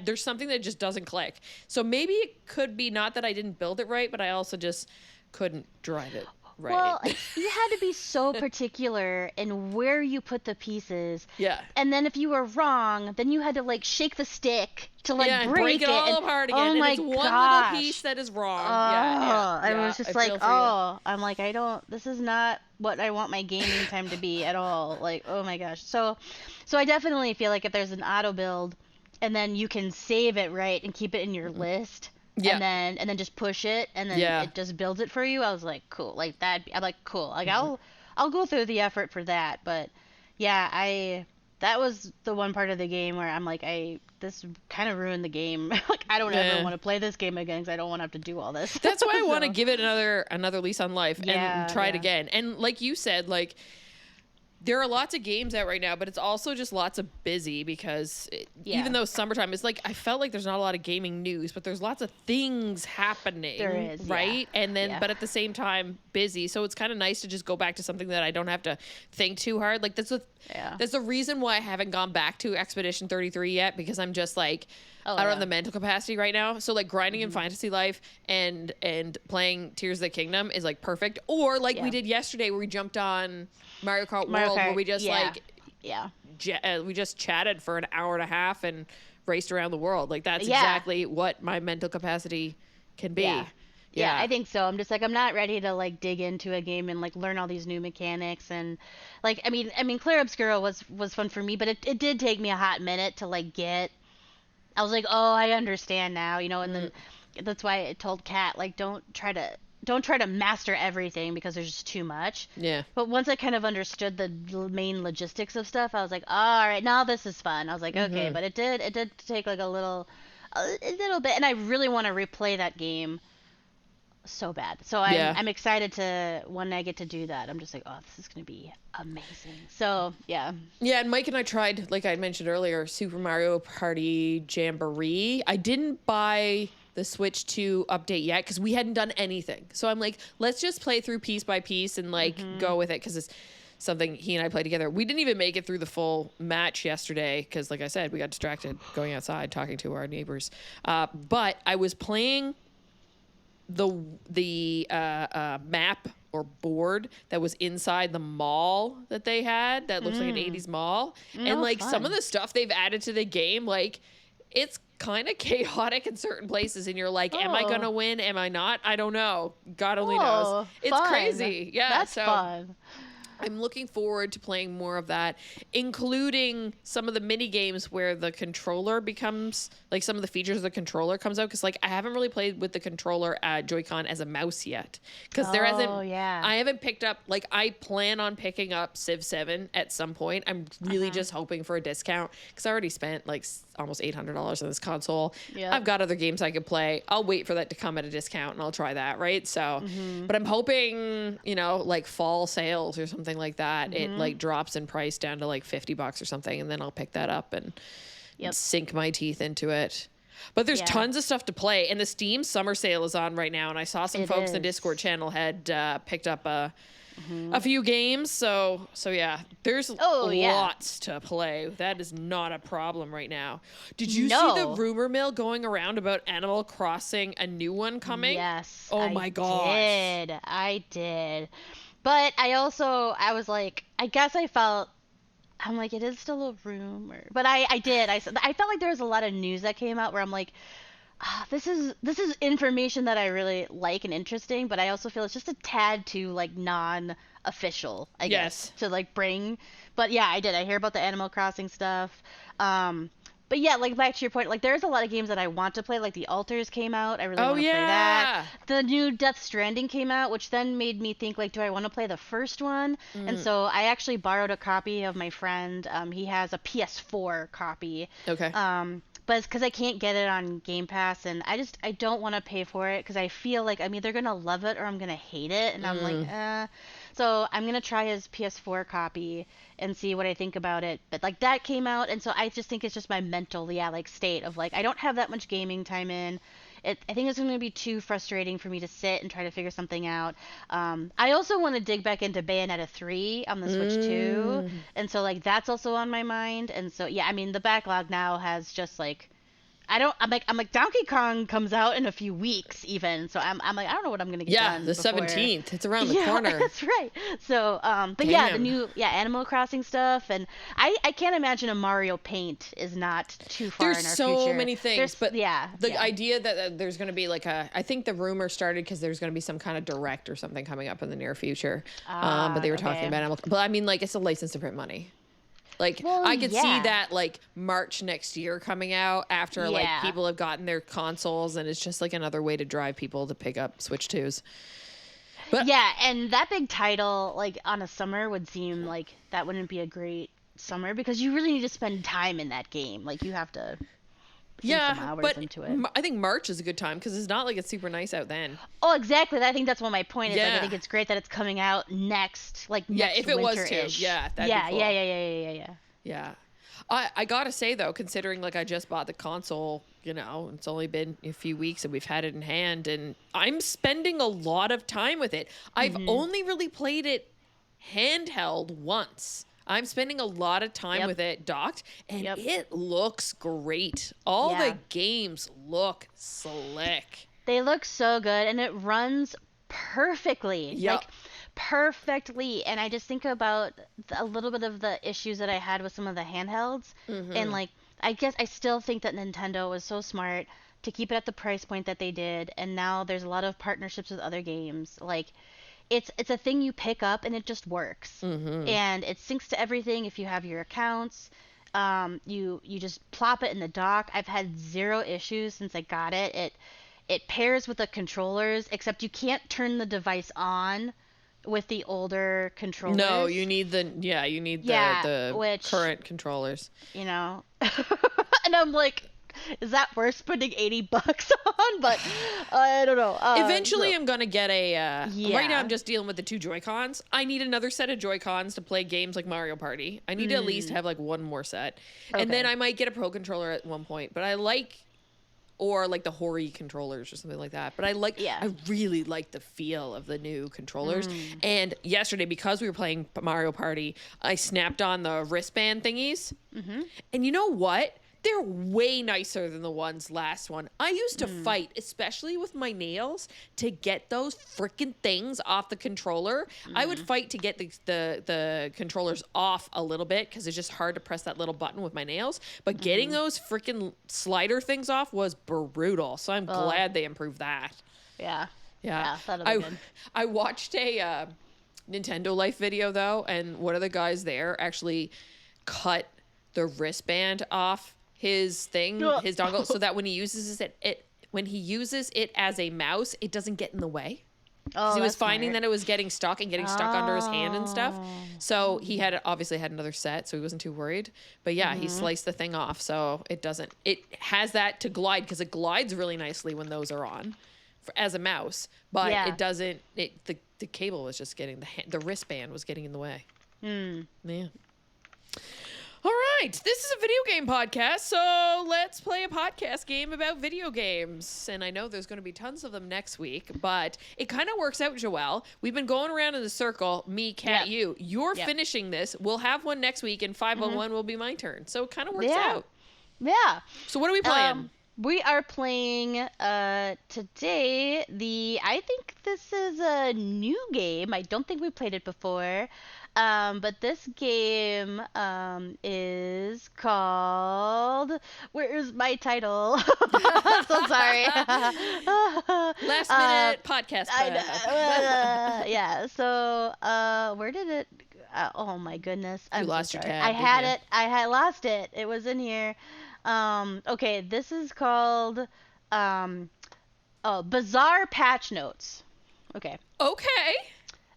There's something that just doesn't click. So maybe it could be not that I didn't build it right, but I also just couldn't drive it right. Well, you had to be so particular in where you put the pieces. Yeah. And then if you were wrong, then you had to like shake the stick to like Yeah, and break it all and- apart again. Oh and my it's one gosh. little piece that is wrong. Oh, yeah. I was just I like, feel for you. oh, I'm like, this is not what I want my gaming time to be at all. Like, oh my gosh. So I definitely feel like if there's an auto build and then you can save it right and keep it in your list. Yeah. And then just push it and then Yeah. it just builds it for you. I was like, cool. Like that. I'm like, cool. Like Mm-hmm. I'll go through the effort for that. But yeah, that was the one part of the game where I'm like, this kind of ruined the game. Like I don't Yeah. ever want to play this game again because I don't want to have to do all this. That's why I want to So- give it another lease on life Yeah, and try it yeah. again. And like you said, like there are lots of games out right now, but it's also just lots of busy because Yeah. even though summertime is like, I felt like there's not a lot of gaming news, but there's lots of things happening. There is, yeah. right? And then, Yeah. but at the same time, busy. So it's kind of nice to just go back to something that I don't have to think too hard. Like that's Yeah. the reason why I haven't gone back to Expedition 33 yet, because I'm just like, Oh, I don't yeah. have the mental capacity right now. So like grinding in Fantasy Life and playing Tears of the Kingdom is like perfect. Or like we Yeah. did yesterday where we jumped on Mario Kart Mario World where Kart, we just yeah. like Yeah. we just chatted for an hour and a half and raced around the world. Like that's Yeah. exactly what my mental capacity can be. Yeah. Yeah, I think so. I'm just like I'm not ready to like dig into a game and like learn all these new mechanics and like I mean Clear Obscura was fun for me, but it did take me a hot minute to like get. I was like, oh, I understand now, and then that's why I told Kat like don't try to master everything because there's just too much. Yeah. But once I kind of understood the main logistics of stuff, I was like, all right, now this is fun. I was like, okay, but it did take like a little a little bit, and I really want to replay that game so bad. So Yeah. I'm excited to when I get to do that. I'm just like, oh, this is gonna be amazing. So yeah. Yeah, and Mike and I tried, like I mentioned earlier, Super Mario Party Jamboree. I didn't buy the Switch 2 update yet because we hadn't done anything. So I'm like, let's just play through piece by piece and like go with it because it's something he and I play together. We didn't even make it through the full match yesterday because, like I said, we got distracted going outside talking to our neighbors. But I was playing the map or board that was inside the mall that they had that looks like an 80s mall. And like some of the stuff they've added to the game, like it's kind of chaotic in certain places and you're like, am I gonna win? Am I not? I don't know. God only knows. It's fun. crazy. Yeah. That's fun. I'm looking forward to playing more of that, including some of the mini games where the controller becomes like some of the features of the controller comes out. Cause like I haven't really played with the controller Joy-Con as a mouse yet. Cause there hasn't, I haven't picked up, like I plan on picking up Civ 7 at some point. I'm really just hoping for a discount cause I already spent like almost $800 on this console. Yep. I've got other games I could play. I'll wait for that to come at a discount and I'll try that. Right. So, but I'm hoping, you know, like fall sales or something like that, it like drops in price down to like $50 or something, and then I'll pick that up and sink my teeth into it. But there's tons of stuff to play, and the Steam summer sale is on right now, and I saw some folks in the Discord channel had picked up a few games, so yeah, there's lots to play. That is not a problem right now. Did you see the rumor mill going around about Animal Crossing, a new one coming? Yes. Oh my gosh. I did. But I was like, I guess I'm like, it is still a rumor. But I felt like there was a lot of news that came out where I'm like, this is information that I really like and interesting, but I also feel it's just a tad too like non-official, I guess, to like bring. But yeah, I did. I hear about the Animal Crossing stuff. But yeah, like back to your point, like there's a lot of games that I want to play. Like the Alters came out. I really want to play that. The new Death Stranding came out, which then made me think like, do I want to play the first one? And so I actually borrowed a copy of my friend. He has a PS4 copy. Okay. But it's because I can't get it on Game Pass, and I don't want to pay for it because I feel like I'm either gonna love it or I'm gonna hate it, and I'm like, So I'm gonna try his PS4 copy and see what I think about it. But like that came out, and so I just think it's just my mental, like state of like I don't have that much gaming time in. I think it's going to be too frustrating for me to sit and try to figure something out. I also want to dig back into Bayonetta 3 on the Switch 2. And so, like, that's also on my mind. And so, yeah, I mean, the backlog now has just, like, I'm like Donkey Kong comes out in a few weeks even, so I'm like I don't know what I'm gonna get done. Yeah, the 17th. It's around the corner. That's right. So but yeah, the new Animal Crossing stuff, and I can't imagine a Mario Paint is not too far in our future. There's so many things, but the idea that there's gonna be like I think the rumor started because there's gonna be some kind of direct or something coming up in the near future. But they were talking about Animal. But I mean, like it's a license to print money. Like I could see that like March next year coming out after like people have gotten their consoles, and it's just like another way to drive people to pick up Switch 2s. But yeah, and that big title like on a summer would seem like that wouldn't be a great summer because you really need to spend time in that game. Like you have to some hours into it. I think March is a good time because it's not like it's super nice out then. Oh, exactly. I think that's what my point is. Like, I think it's great that it's coming out next, like next if it was to, that'd be cool. Yeah. I gotta say though, considering like I just bought the console, you know, it's only been a few weeks and we've had it in hand, and I'm spending a lot of time with it. I've only really played it handheld once. I'm spending a lot of time with it docked, and it looks great. All the games look slick. They look so good, and it runs perfectly. Like, perfectly. And I just think about a little bit of the issues that I had with some of the handhelds. And, like, I guess I still think that Nintendo was so smart to keep it at the price point that they did. And now there's a lot of partnerships with other games. Like, it's a thing you pick up and it just works. And it syncs to everything if you have your accounts. You just plop it in the dock. I've had zero issues since I got it. It pairs with the controllers, except you can't turn the device on with the older controllers. No, you need the the which, current controllers. You know. And I'm like, is that worth spending $80 on? But I don't know. Eventually, I'm gonna get a. Yeah. Right now, I'm just dealing with the 2 Joy-Cons. I need another set of Joy-Cons to play games like Mario Party. I need to at least have like one more set, and then I might get a Pro controller at one point. But I like, or like the Hori controllers or something like that. But I really like the feel of the new controllers. And yesterday, because we were playing Mario Party, I snapped on the wristband thingies. And you know what? They're way nicer than the ones last one. I used to fight, especially with my nails, to get those freaking things off the controller. I would fight to get the controllers off a little bit because it's just hard to press that little button with my nails. But getting those freaking slider things off was brutal. So I'm glad they improved that. Yeah. Yeah. That'll be good. I watched a Nintendo Life video, though, and one of the guys there actually cut the wristband off his thing, his dongle, so that when he uses it as a mouse, it doesn't get in the way. He was finding that it was getting stuck under his hand and stuff. So he obviously had another set, so he wasn't too worried. But yeah, he sliced the thing off, so it has that to glide, because it glides really nicely when those are on as a mouse. But it doesn't. The cable was just getting the wristband was getting in the way. Yeah. All right, this is a video game podcast, so let's play a podcast game about video games. And I know there's going to be tons of them next week, but it kind of works out, Joelle. We've been going around in a circle, me, Kat, you. You're finishing this. We'll have one next week, and 501 will be my turn. So it kind of works out. Yeah. So what are we playing? We are playing today I think this is a new game. I don't think we played it before. But this game is called, where's my title? I'm so sorry. Last minute podcast. Yeah, so where did it, oh my goodness. You lost your tab. I had lost it. It was in here. Okay, this is called Bazaar Patch Notes. Okay.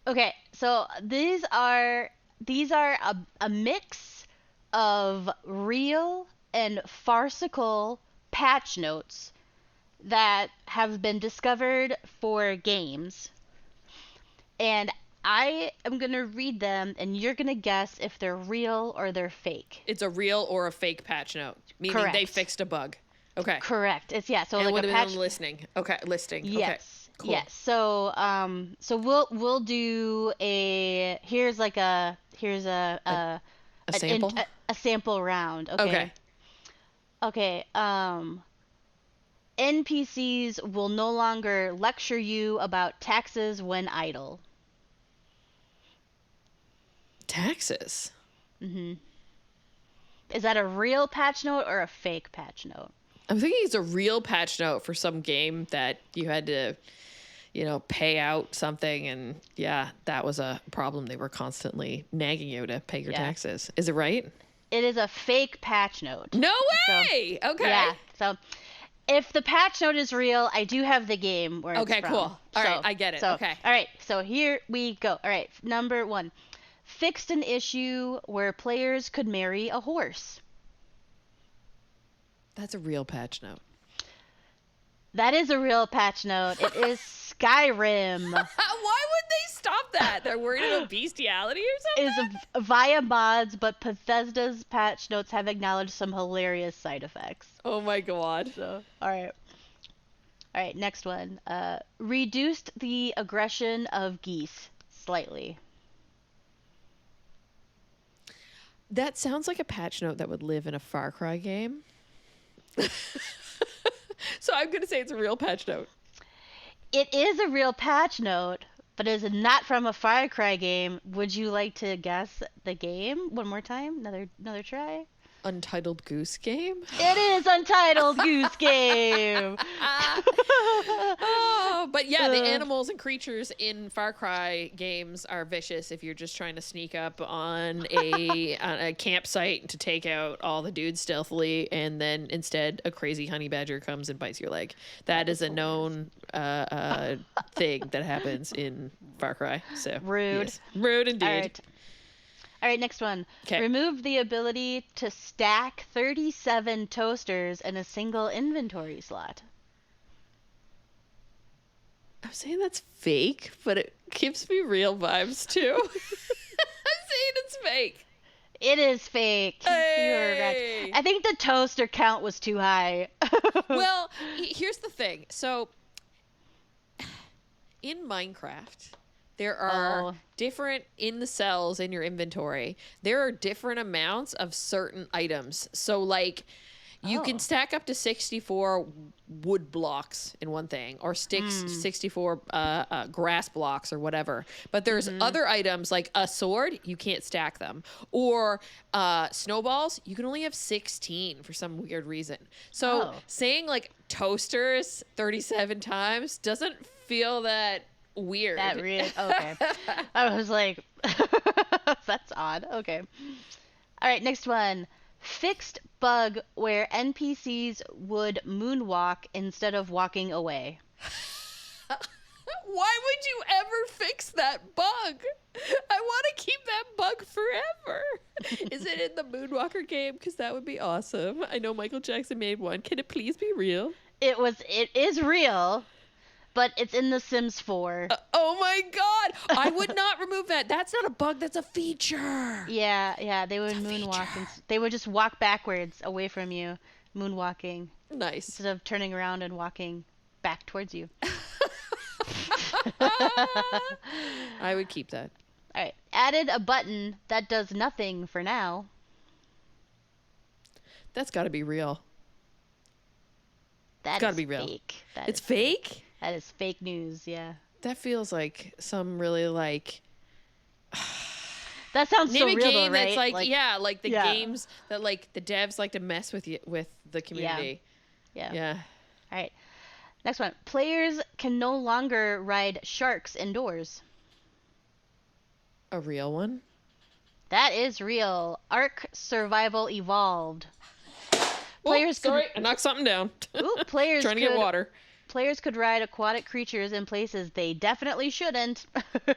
Okay, so these are a mix of real and farcical patch notes that have been discovered for games. And I am going to read them, and you're going to guess if they're real or they're fake. It's a real or a fake patch note, meaning they fixed a bug. Okay. Correct. It's so and like a patch listing. Okay, listing. Yes. Okay. Cool. Yes. So we'll do here's a sample? A sample round. Okay. Okay. NPCs will no longer lecture you about taxes when idle. Taxes? Mm-hmm. Is that a real patch note or a fake patch note? I'm thinking it's a real patch note for some game that you had to, pay out something. And yeah, that was a problem. They were constantly nagging you to pay your taxes. Is it right? It is a fake patch note. No way! So, okay. Yeah. So if the patch note is real, I do have the game where it's from. Cool. All right, I get it. Okay. All right, so here we go. All right, number 1. Fixed an issue where players could marry a horse. That's a real patch note. That is a real patch note. It is Skyrim. Why would they stop that? They're worried about bestiality or something? Is via mods, but Bethesda's patch notes have acknowledged some hilarious side effects. Oh my god. So, all right, next one. Reduced the aggression of geese slightly. That sounds like a patch note that would live in a Far Cry game. So I'm going to say it's a real patch note. It is a real patch note, but it is not from a Far Cry game. Would you like to guess the game one more time? Another try? Untitled Goose Game? It is Untitled Goose Game. But yeah, the animals and creatures in Far Cry games are vicious if you're just trying to sneak up on a campsite to take out all the dudes stealthily, and then instead a crazy honey badger comes and bites your leg. That is a known thing that happens in Far Cry. So rude. Yes. Rude indeed. All right. All right, next one. 'Kay. Remove the ability to stack 37 toasters in a single inventory slot. I'm saying that's fake, but it gives me real vibes too. I'm saying it's fake. It is fake. You were Hey! right. I think the toaster count was too high. Well, here's the thing. So, in Minecraft, there are different, in the cells in your inventory, there are different amounts of certain items. So, like, you can stack up to 64 wood blocks in one thing, or 64 grass blocks or whatever. But there's other items like a sword, you can't stack them. Or snowballs, you can only have 16 for some weird reason. So saying like toasters 37 times doesn't feel that weird. That weird. Okay. I was like, that's odd. Okay. All right, next one. Fixed bug where NPCs would moonwalk instead of walking away. Why would you ever fix that bug? I want to keep that bug forever. Is it in the Moonwalker game? Because that would be awesome. I know Michael Jackson made one. Can it please be real? It is real, but it's in The Sims 4. Oh my God. I would not remove that. That's not a bug. That's a feature. Yeah, they would moonwalk. They would just walk backwards away from you, moonwalking, Nice. instead of turning around and walking back towards you. I would keep that. All right. Added a button that does nothing for now. That's got to be real. That gotta is be real. fake. It's fake? That is fake news, yeah. That feels like some really like... That sounds so Name a real game though, right? that's like the games that like the devs like to mess with the community. Yeah. All right. Next one. Players can no longer ride sharks indoors. A real one? That is real. Ark Survival Evolved. Players I knocked something down. Players trying to get water. Players could ride aquatic creatures in places they definitely shouldn't.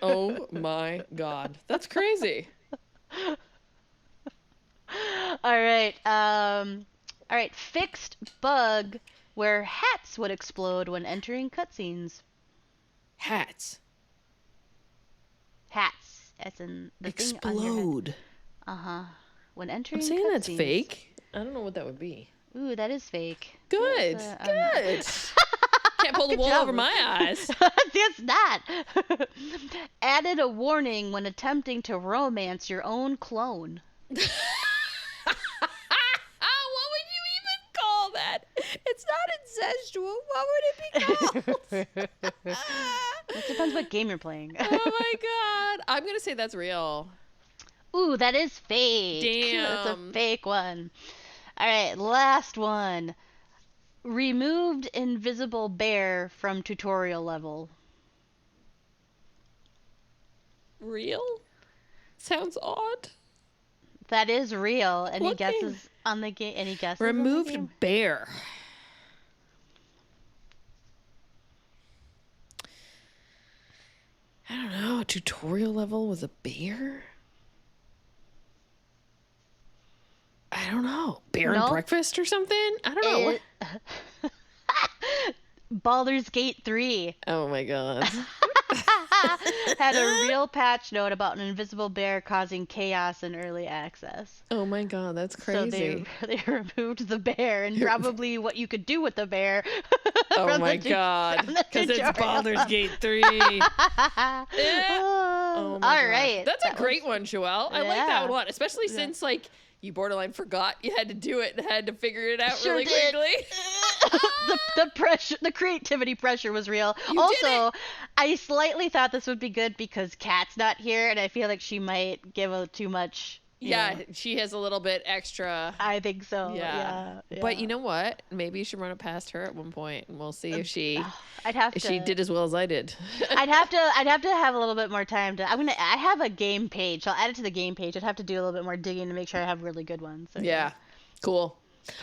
Oh my God. That's crazy. All right. Fixed bug where hats would explode when entering cutscenes. Hats. Hats, as in the thing on your head. Explode. When entering I'm saying that's cutscenes. fake. I don't know what that would be. Ooh, that is fake. Good. Good. Can't pull the wool over my eyes. It's not. Added a warning when attempting to romance your own clone. What would you even call that? It's not incestual. What would it be called? It depends what game you're playing. Oh my God. I'm going to say that's real. Ooh, that is fake. Damn. That's a fake one. All right, last one. Removed invisible bear from tutorial level. Real? Sounds odd. That is real. Any What guesses game? on the game? Any guesses? on the Removed game? bear. I don't know. Tutorial level with a bear? I don't know. Bear and No. breakfast or something? I don't know. It- Baldur's Gate 3 Oh my God. had a real patch note about an invisible bear causing chaos in early access. Oh my God. That's crazy. So they removed the bear and probably what you could do with the bear. Oh from my the God. from the Because it's tutorial. Baldur's Gate 3. Oh my All God. right. That's a That great one, Joelle. I like that Yeah. one a lot, especially since like you borderline forgot you had to do it and had to figure it out Sure really did. quickly. the pressure, the creativity pressure was real. You did Also, I slightly thought this would be good because Kat's not here, and I feel like she might give a too much. you Yeah, know. she has a little bit extra. I think so. Yeah. Yeah. But you know what? Maybe you should run it past her at one point, and we'll see if she I'd if she did as well as I did. I'd have to have a little bit more time to. I have a game page. So I'll add it to the game page. I'd have to do a little bit more digging to make sure I have really good ones. So, Yeah. Cool.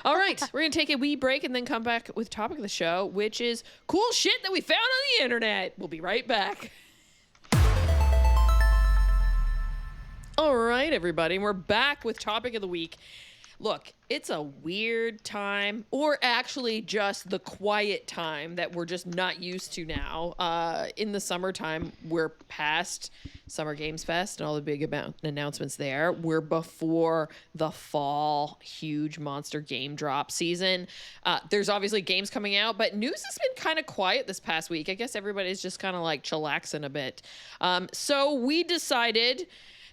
All right, we're going to take a wee break and then come back with topic of the show, which is cool shit that we found on the internet. We'll be right back. All right, everybody. We're back with Topic of the Week. Look, it's a weird time, or actually just the quiet time that we're just not used to now. In the summertime, we're past Summer Games Fest and all the big announcements there. We're before the fall huge monster game drop season. There's obviously games coming out, but news has been kind of quiet this past week. I guess everybody's just kind of like chillaxing a bit. So we decided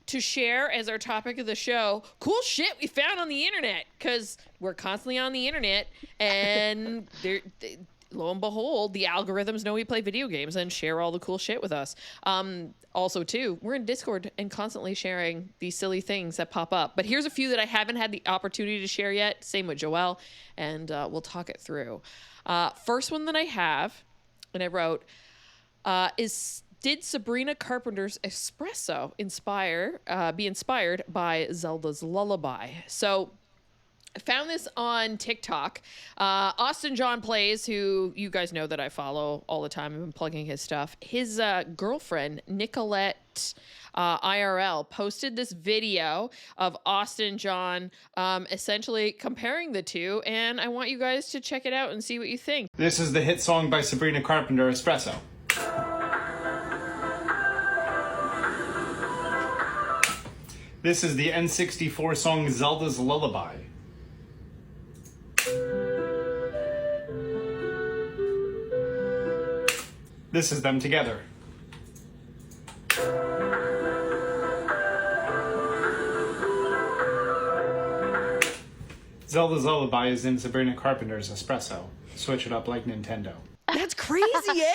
to share as our topic of the show cool shit we found on the internet, because we're constantly on the internet, and lo and behold, the algorithms know we play video games and share all the cool shit with us. Also, too, we're in Discord and constantly sharing these silly things that pop up. But here's a few that I haven't had the opportunity to share yet. Same with Joelle, and we'll talk it through. First one that I have, and I wrote, is: did Sabrina Carpenter's espresso be inspired by Zelda's Lullaby? So I found this on TikTok. Austin John Plays, who you guys know that I follow all the time. I've been plugging his stuff. His girlfriend, Nicolette IRL, posted this video of Austin John essentially comparing the two, and I want you guys to check it out and see what you think. This is the hit song by Sabrina Carpenter, Espresso. This is the N64 song Zelda's Lullaby. This is them together. Zelda's Lullaby is in Sabrina Carpenter's Espresso. Switch it up like Nintendo. That's crazy, eh?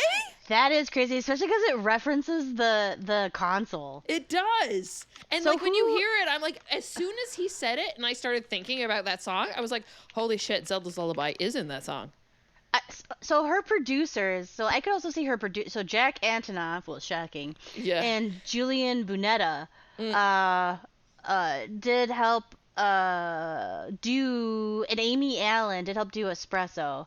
That is crazy, especially because it references the console. It does. And So like when you hear it, I'm like, as soon as he said it and I started thinking about that song, I was like, holy shit, Zelda's Lullaby is in that song. So her producers, so I could also see her so Jack Antonoff, well, shocking, Yeah. and Julian Bunetta did help do, and Amy Allen did help do Espresso.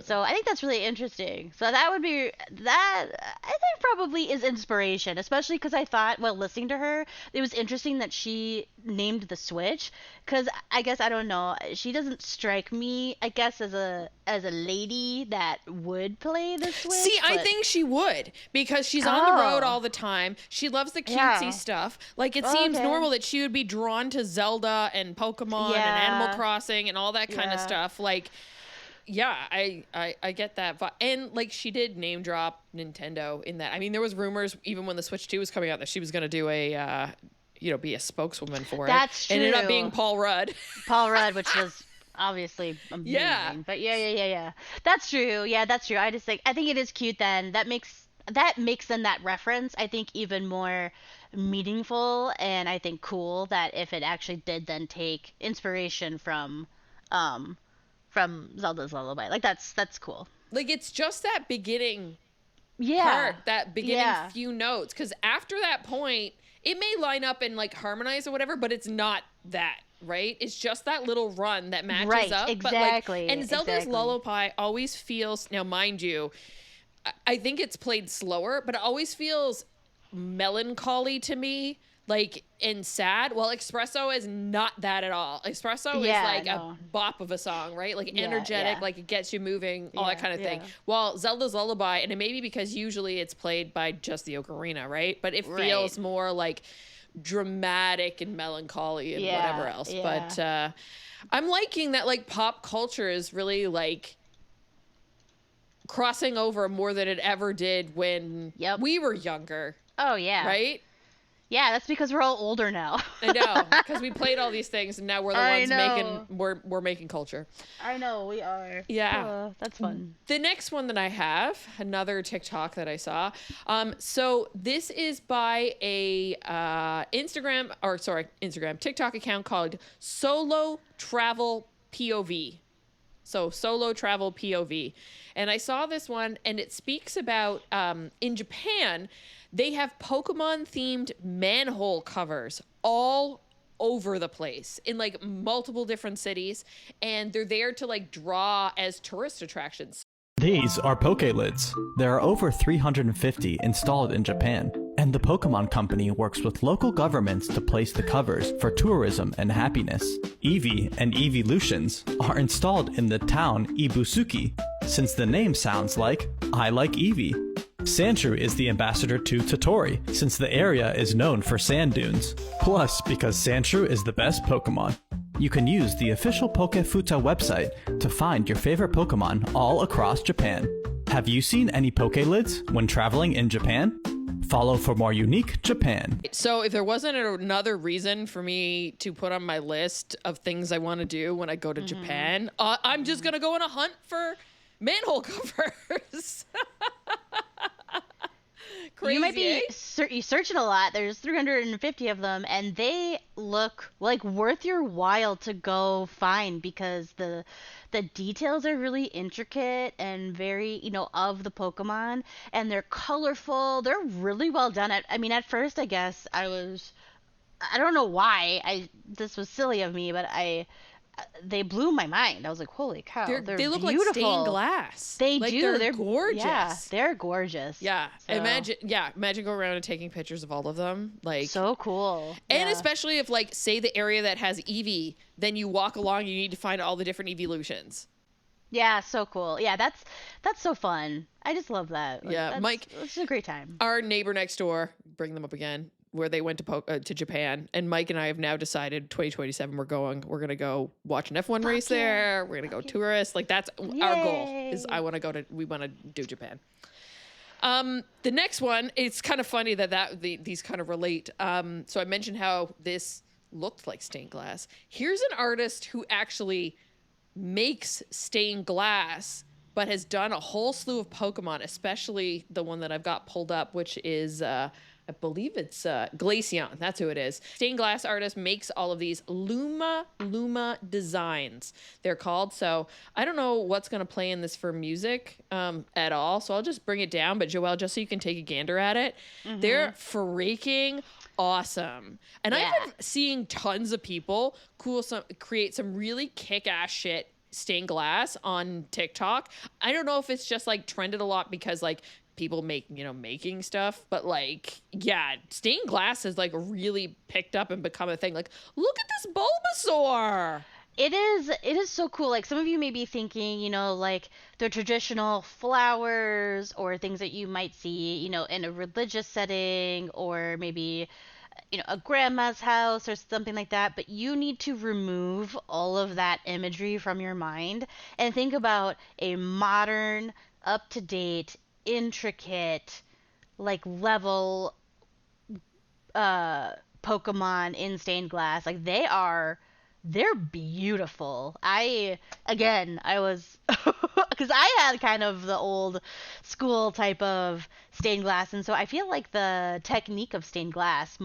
So I think that's really interesting. So that would be, that I think probably is inspiration, especially because I thought, while listening to her, it was interesting that she named the Switch, because I guess, I don't know, she doesn't strike me, I guess, as a lady that would play the Switch. See, I think she would, because she's on the road all the time. She loves the cutesy stuff. Like, it seems normal that she would be drawn to Zelda and Pokemon and Animal Crossing and all that kind of stuff. Like, yeah, I get that. And, like, she did name drop Nintendo in that. I mean, there was rumors, even when the Switch 2 was coming out, that she was going to do a, be a spokeswoman for it. That's true. Ended up being Paul Rudd. Paul Rudd, which was obviously amazing. Yeah. But yeah. That's true. Yeah, that's true. I think it is cute then. That makes then that reference, I think, even more meaningful, and I think cool that if it actually did then take inspiration from Zelda's Lullaby. Like, that's cool. Like, it's just that beginning Yeah. part, that beginning few notes, because after that point, it may line up and, like, harmonize or whatever, but it's not that, right? It's just that little run that matches up. Exactly. But, like, and Zelda's Lullaby always feels, now mind you, I think it's played slower, but it always feels melancholy to me, like, and sad. Well, Espresso is not that at all. Espresso is like a bop of a song, right? Like, energetic, like it gets you moving, all that kind of thing. While Zelda's Lullaby, and it may be because usually it's played by just the ocarina, right? But it feels more like dramatic and melancholy and whatever else. But I'm liking that, like, pop culture is really, like, crossing over more than it ever did when we were younger. Oh, yeah. Right? Yeah, that's because we're all older now. I know, because we played all these things, and now we're the ones we're making culture. I know, we are. Yeah. That's fun. The next one that I have, another TikTok that I saw. So this is by a TikTok account called Solo Travel POV. So Solo Travel POV. And I saw this one, and it speaks about, in Japan, they have Pokemon-themed manhole covers all over the place in, like, multiple different cities, and they're there to, like, draw as tourist attractions. These are Poke Lids. There are over 350 installed in Japan. And the Pokemon Company works with local governments to place the covers for tourism and happiness. Eevee and Eeveelutions are installed in the town Ibusuki, since the name sounds like I like Eevee. Sandshrew is the ambassador to Totori, since the area is known for sand dunes. Plus, because Sandshrew is the best Pokemon. You can use the official Pokefuta website to find your favorite Pokemon all across Japan. Have you seen any Pokelids when traveling in Japan? Follow for more unique Japan. So if there wasn't another reason for me to put on my list of things I want to do when I go to Japan, I'm just going to go on a hunt for manhole covers. Crazy, You might be eh? searching a lot. There's 350 of them, and they look like worth your while to go find because the details are really intricate and very, of the Pokemon, and they're colorful. They're really well done. At first, I guess I don't know why. This was silly of me, but they blew my mind. I was like, holy cow, They look beautiful. like stained glass. They like, do. They're gorgeous. Yeah, they're gorgeous. Yeah. So, Imagine going around and taking pictures of all of them. Like, so cool. and Yeah. especially if, like, say the area that has Eevee, then you walk along, you need to find all the different Eeveelutions. Yeah, so cool. Yeah, that's so fun. I just love that. Yeah, Mike, it's a great time. Our neighbor next door, bring them up again, where they went to Japan, and Mike and I have now decided 2027 we're going to go watch an F1 race there. We're gonna go tourist. Like, that's our goal. Is we want to do Japan. The next one, it's kind of funny that these kind of relate. So I mentioned how this looked like stained glass. Here's an artist who actually makes stained glass, but has done a whole slew of Pokemon, especially the one that I've got pulled up, which is I believe it's Glaceon. That's who it is. Stained glass artist makes all of these Luma designs, they're called. So I don't know what's going to play in this for music at all. So I'll just bring it down. But Joelle, just so you can take a gander at it, they're freaking awesome. And I've been seeing tons of people create some really kick-ass shit stained glass on TikTok. I don't know if it's just like trended a lot because like people making stuff, but like, yeah, stained glass has like really picked up and become a thing. Like, look at this Bulbasaur. It is so cool. Like, some of you may be thinking, like the traditional flowers or things that you might see, in a religious setting or maybe, a grandma's house or something like that. But you need to remove all of that imagery from your mind and think about a modern, up-to-date, intricate, like level Pokemon in stained glass. Like, they're beautiful. I was because I had kind of the old school type of stained glass, and so I feel like the technique of stained glass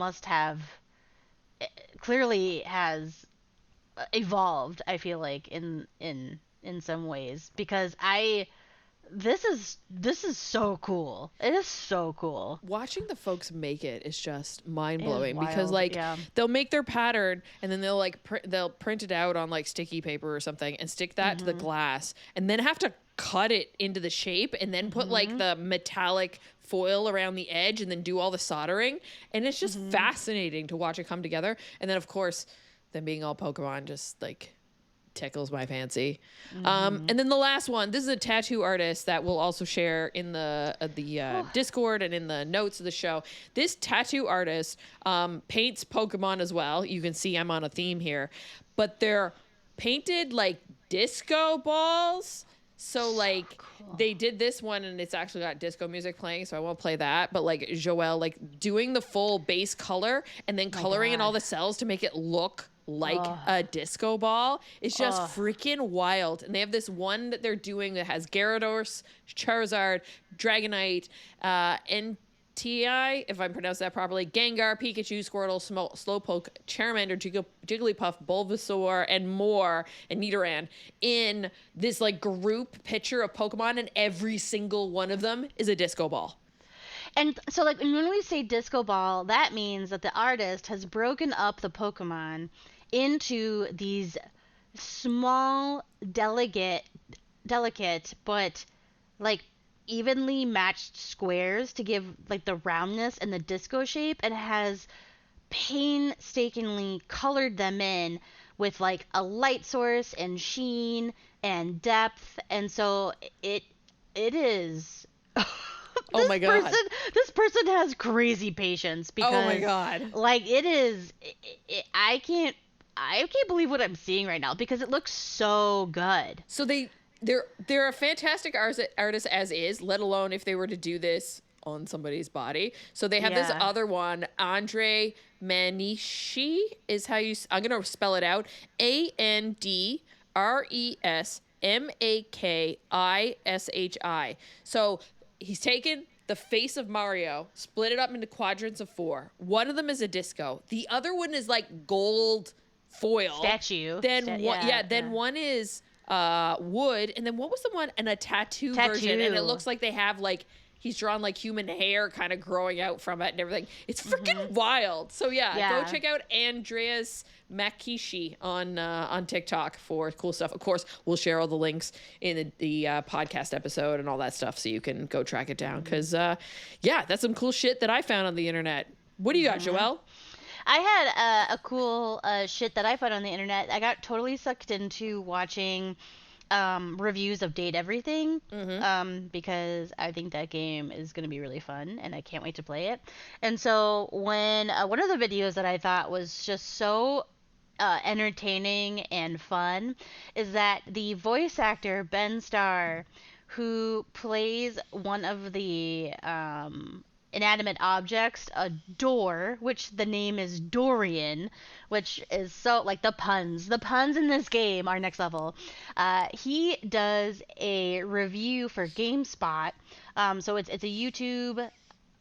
clearly has evolved. I feel like in some ways because this is so cool. It is so cool. Watching the folks make it is just mind-blowing wild, because like yeah. they'll make their pattern and then they'll like they'll print it out on like sticky paper or something and stick that to the glass and then have to cut it into the shape and then put like the metallic foil around the edge and then do all the soldering, and it's just fascinating to watch it come together. And then of course them being all Pokemon just like tickles my fancy. And then the last one, this is a tattoo artist that we'll also share in the Discord and in the notes of the show. This tattoo artist paints Pokemon as well. You can see I'm on a theme here, but they're painted like disco balls. So like cool. They did this one and it's actually got disco music playing, so I won't play that. But like Joelle, like doing the full base color and then coloring in all the cells to make it look like a disco ball. It's just freaking wild. And they have this one that they're doing that has Gyarados, Charizard, Dragonite, NTI, if I'm pronouncing that properly, Gengar, Pikachu, Squirtle, Slowpoke, Charmander, Jigglypuff, Bulbasaur, and more, and Nidoran in this like group picture of Pokemon, and every single one of them is a disco ball. And so, like, when we say disco ball, that means that the artist has broken up the Pokemon into these small, delicate, but, like, evenly matched squares to give like the roundness and the disco shape, and has painstakingly colored them in with like a light source and sheen and depth, and so it is. Oh my God. This person has crazy patience because Oh my God. like it is. I can't believe what I'm seeing right now because it looks so good. So they're a fantastic artist as is, let alone if they were to do this on somebody's body. So they have this Yeah. other one, Andre Manishi is how I'm going to spell it out. ANDRESMAKISHI. So he's taken the face of Mario, split it up into quadrants of 4. One of them is a disco. The other one is like gold foil. Statue. Then one is wood, and then what was the one? And a tattoo version, and it looks like they have like he's drawn like human hair kind of growing out from it and everything. It's freaking wild. So go check out Andreas Makishi on TikTok for cool stuff. Of course, we'll share all the links in the podcast episode and all that stuff, so you can go track it down. Because that's some cool shit that I found on the internet. What do you got, Joelle? I had a cool shit that I found on the internet. I got totally sucked into watching reviews of Date Everything because I think that game is going to be really fun and I can't wait to play it. And so when one of the videos that I thought was just so entertaining and fun is that the voice actor Ben Starr, who plays one of the inanimate objects, a door, which the name is Dorian, which is so like the puns in this game are next level. He does a review for GameSpot. So it's a YouTube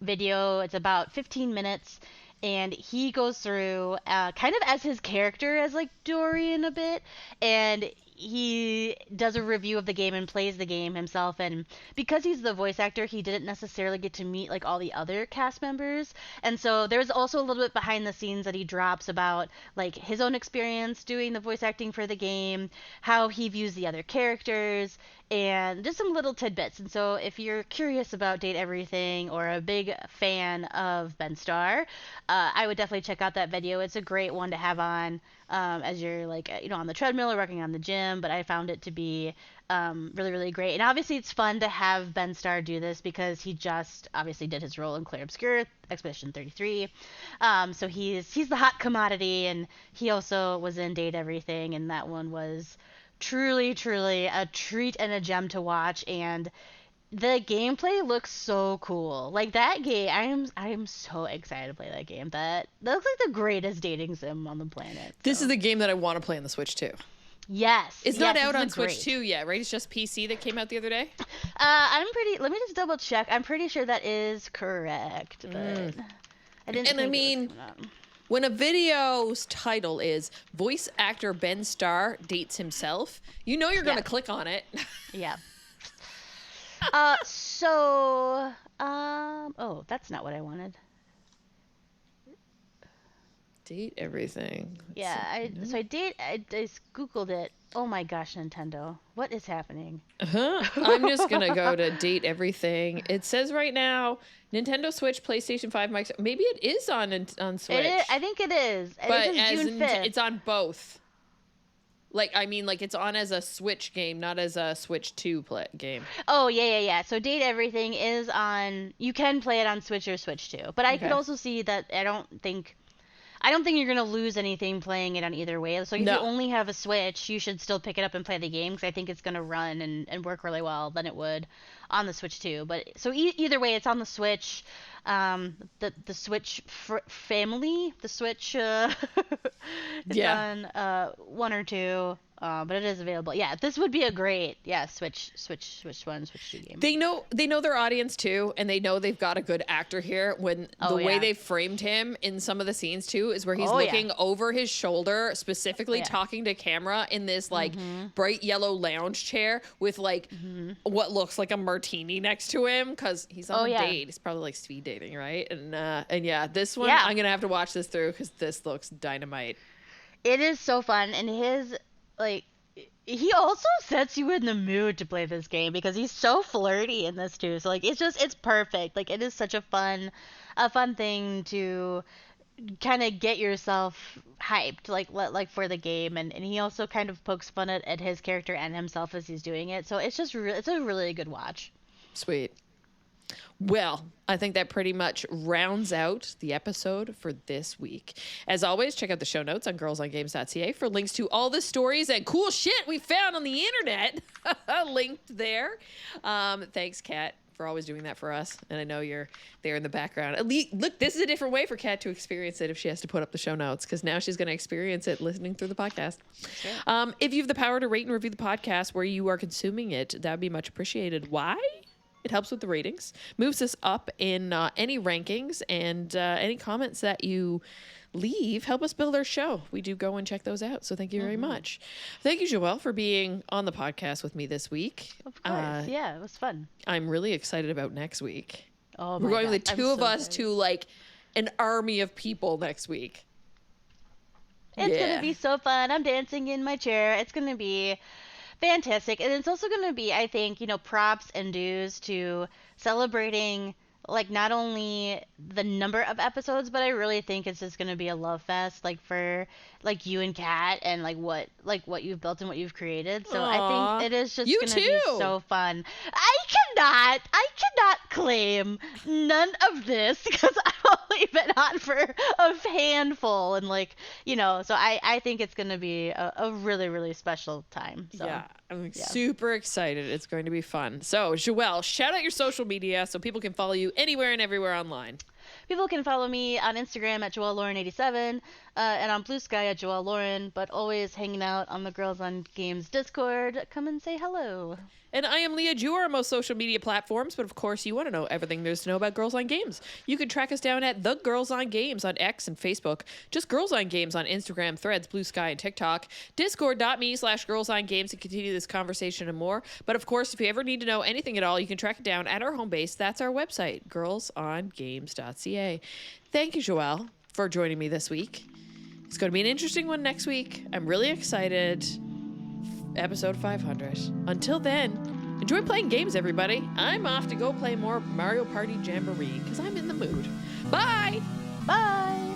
video. It's about 15 minutes, and he goes through kind of as his character as like Dorian a bit, and he does a review of the game and plays the game himself. And because he's the voice actor, he didn't necessarily get to meet like all the other cast members, and so there's also a little bit behind the scenes that he drops about like his own experience doing the voice acting for the game, how he views the other characters, and just some little tidbits. And so if you're curious about Date Everything or a big fan of Ben Starr, I would definitely check out that video. It's a great one to have on as you're like on the treadmill or working on the gym. But I found it to be really, really great. And obviously it's fun to have Ben Starr do this because he just obviously did his role in Clair Obscur Expedition 33. So he's the hot commodity, and he also was in Date Everything, and that one was truly, truly a treat and a gem to watch. And the gameplay looks so cool. Like that game, I am so excited to play that game. That looks like the greatest dating sim on the planet. This is the game that I want to play on the Switch too. Yes. It's not out on Switch 2 yet, right? It's just PC that came out the other day? Let me just double check. I'm pretty sure that is correct, but I didn't think it was coming out. When a video's title is voice actor Ben Starr dates himself, you know you're going to click on it. Yeah. Oh, that's not what I wanted. Date Everything. I just Googled it. Oh my gosh, Nintendo. What is happening? I'm just going to go to Date Everything. It says right now, Nintendo Switch, PlayStation 5, Microsoft. Maybe it is on Switch. I think it is. But it's June 5th. It's on both. Like it's on as a Switch game, not as a Switch 2 game. Oh, yeah. So Date Everything is on. You can play it on Switch or Switch 2. But I could also see that I don't think you're going to lose anything playing it on either way. So if you only have a Switch, you should still pick it up and play the game, because I think it's going to run and work really well than it would on the Switch too. But so either way, it's on the Switch. The Switch family, the Switch it's on 1 or 2. But it is available. Yeah, this would be a great Switch 1, Switch 2 game. They know their audience too, and they know they've got a good actor here. When the way they framed him in some of the scenes too is where he's looking over his shoulder, specifically talking to camera in this like bright yellow lounge chair with like what looks like a martini next to him, because he's on a date. He's probably like speed dating, right? And this one I'm gonna have to watch this through because this looks dynamite. It is so fun, and his like he also sets you in the mood to play this game because he's so flirty in this too. So like it's perfect. Like it is such a fun thing to kind of get yourself hyped like for the game, and he also kind of pokes fun at his character and himself as he's doing it. So it's just it's a really good watch. Sweet. Well, I think that pretty much rounds out the episode for this week. As always, check out the show notes on girlsongames.ca for links to all the stories and cool shit we found on the internet linked there. Thanks, Kat, for always doing that for us. And I know you're there in the background. At least, look, this is a different way for Kat to experience it if she has to put up the show notes, because now she's going to experience it listening through the podcast. Sure. If you have the power to rate and review the podcast where you are consuming it, that would be much appreciated. Why? It helps with the ratings, moves us up in any rankings, and any comments that you leave help us build our show. We do go and check those out, so thank you very much. Thank you, Joelle, for being on the podcast with me this week. Of course, yeah, it was fun. I'm really excited about next week. Oh, we're going God. the two of us to like an army of people next week. It's gonna be so fun. I'm dancing in my chair. It's gonna be fantastic. And it's also going to be, I think, props and dues to celebrating like not only the number of episodes, but I really think it's just going to be a love fest like for like you and Kat and like what you've built and what you've created. So Aww. I think it is just going to be so fun. I cannot claim none of this because I've only been on for a handful, and so I think it's going to be a really, really special time. So yeah, I'm super excited. It's going to be fun. So Joelle, shout out your social media so people can follow you anywhere and everywhere online. People can follow me on Instagram at JoelleLauren87 and on Blue Sky at Joelle Lauren, but always hanging out on the Girls on Games Discord. Come and say hello. And I am Leah Jewer on most social media platforms, but of course you want to know everything there's to know about Girls on Games. You can track us down at The Girls on Games on X and Facebook, just Girls on Games on Instagram, Threads, Blue Sky, and TikTok, discord.me/Girls on Games to continue this conversation and more. But of course, if you ever need to know anything at all, you can track it down at our home base. That's our website, girlsongames.ca. Thank you, Joelle, for joining me this week. It's going to be an interesting one next week. I'm really excited. Episode 500. Until then, enjoy playing games, everybody. I'm off to go play more Mario Party Jamboree because I'm in the mood. Bye! Bye!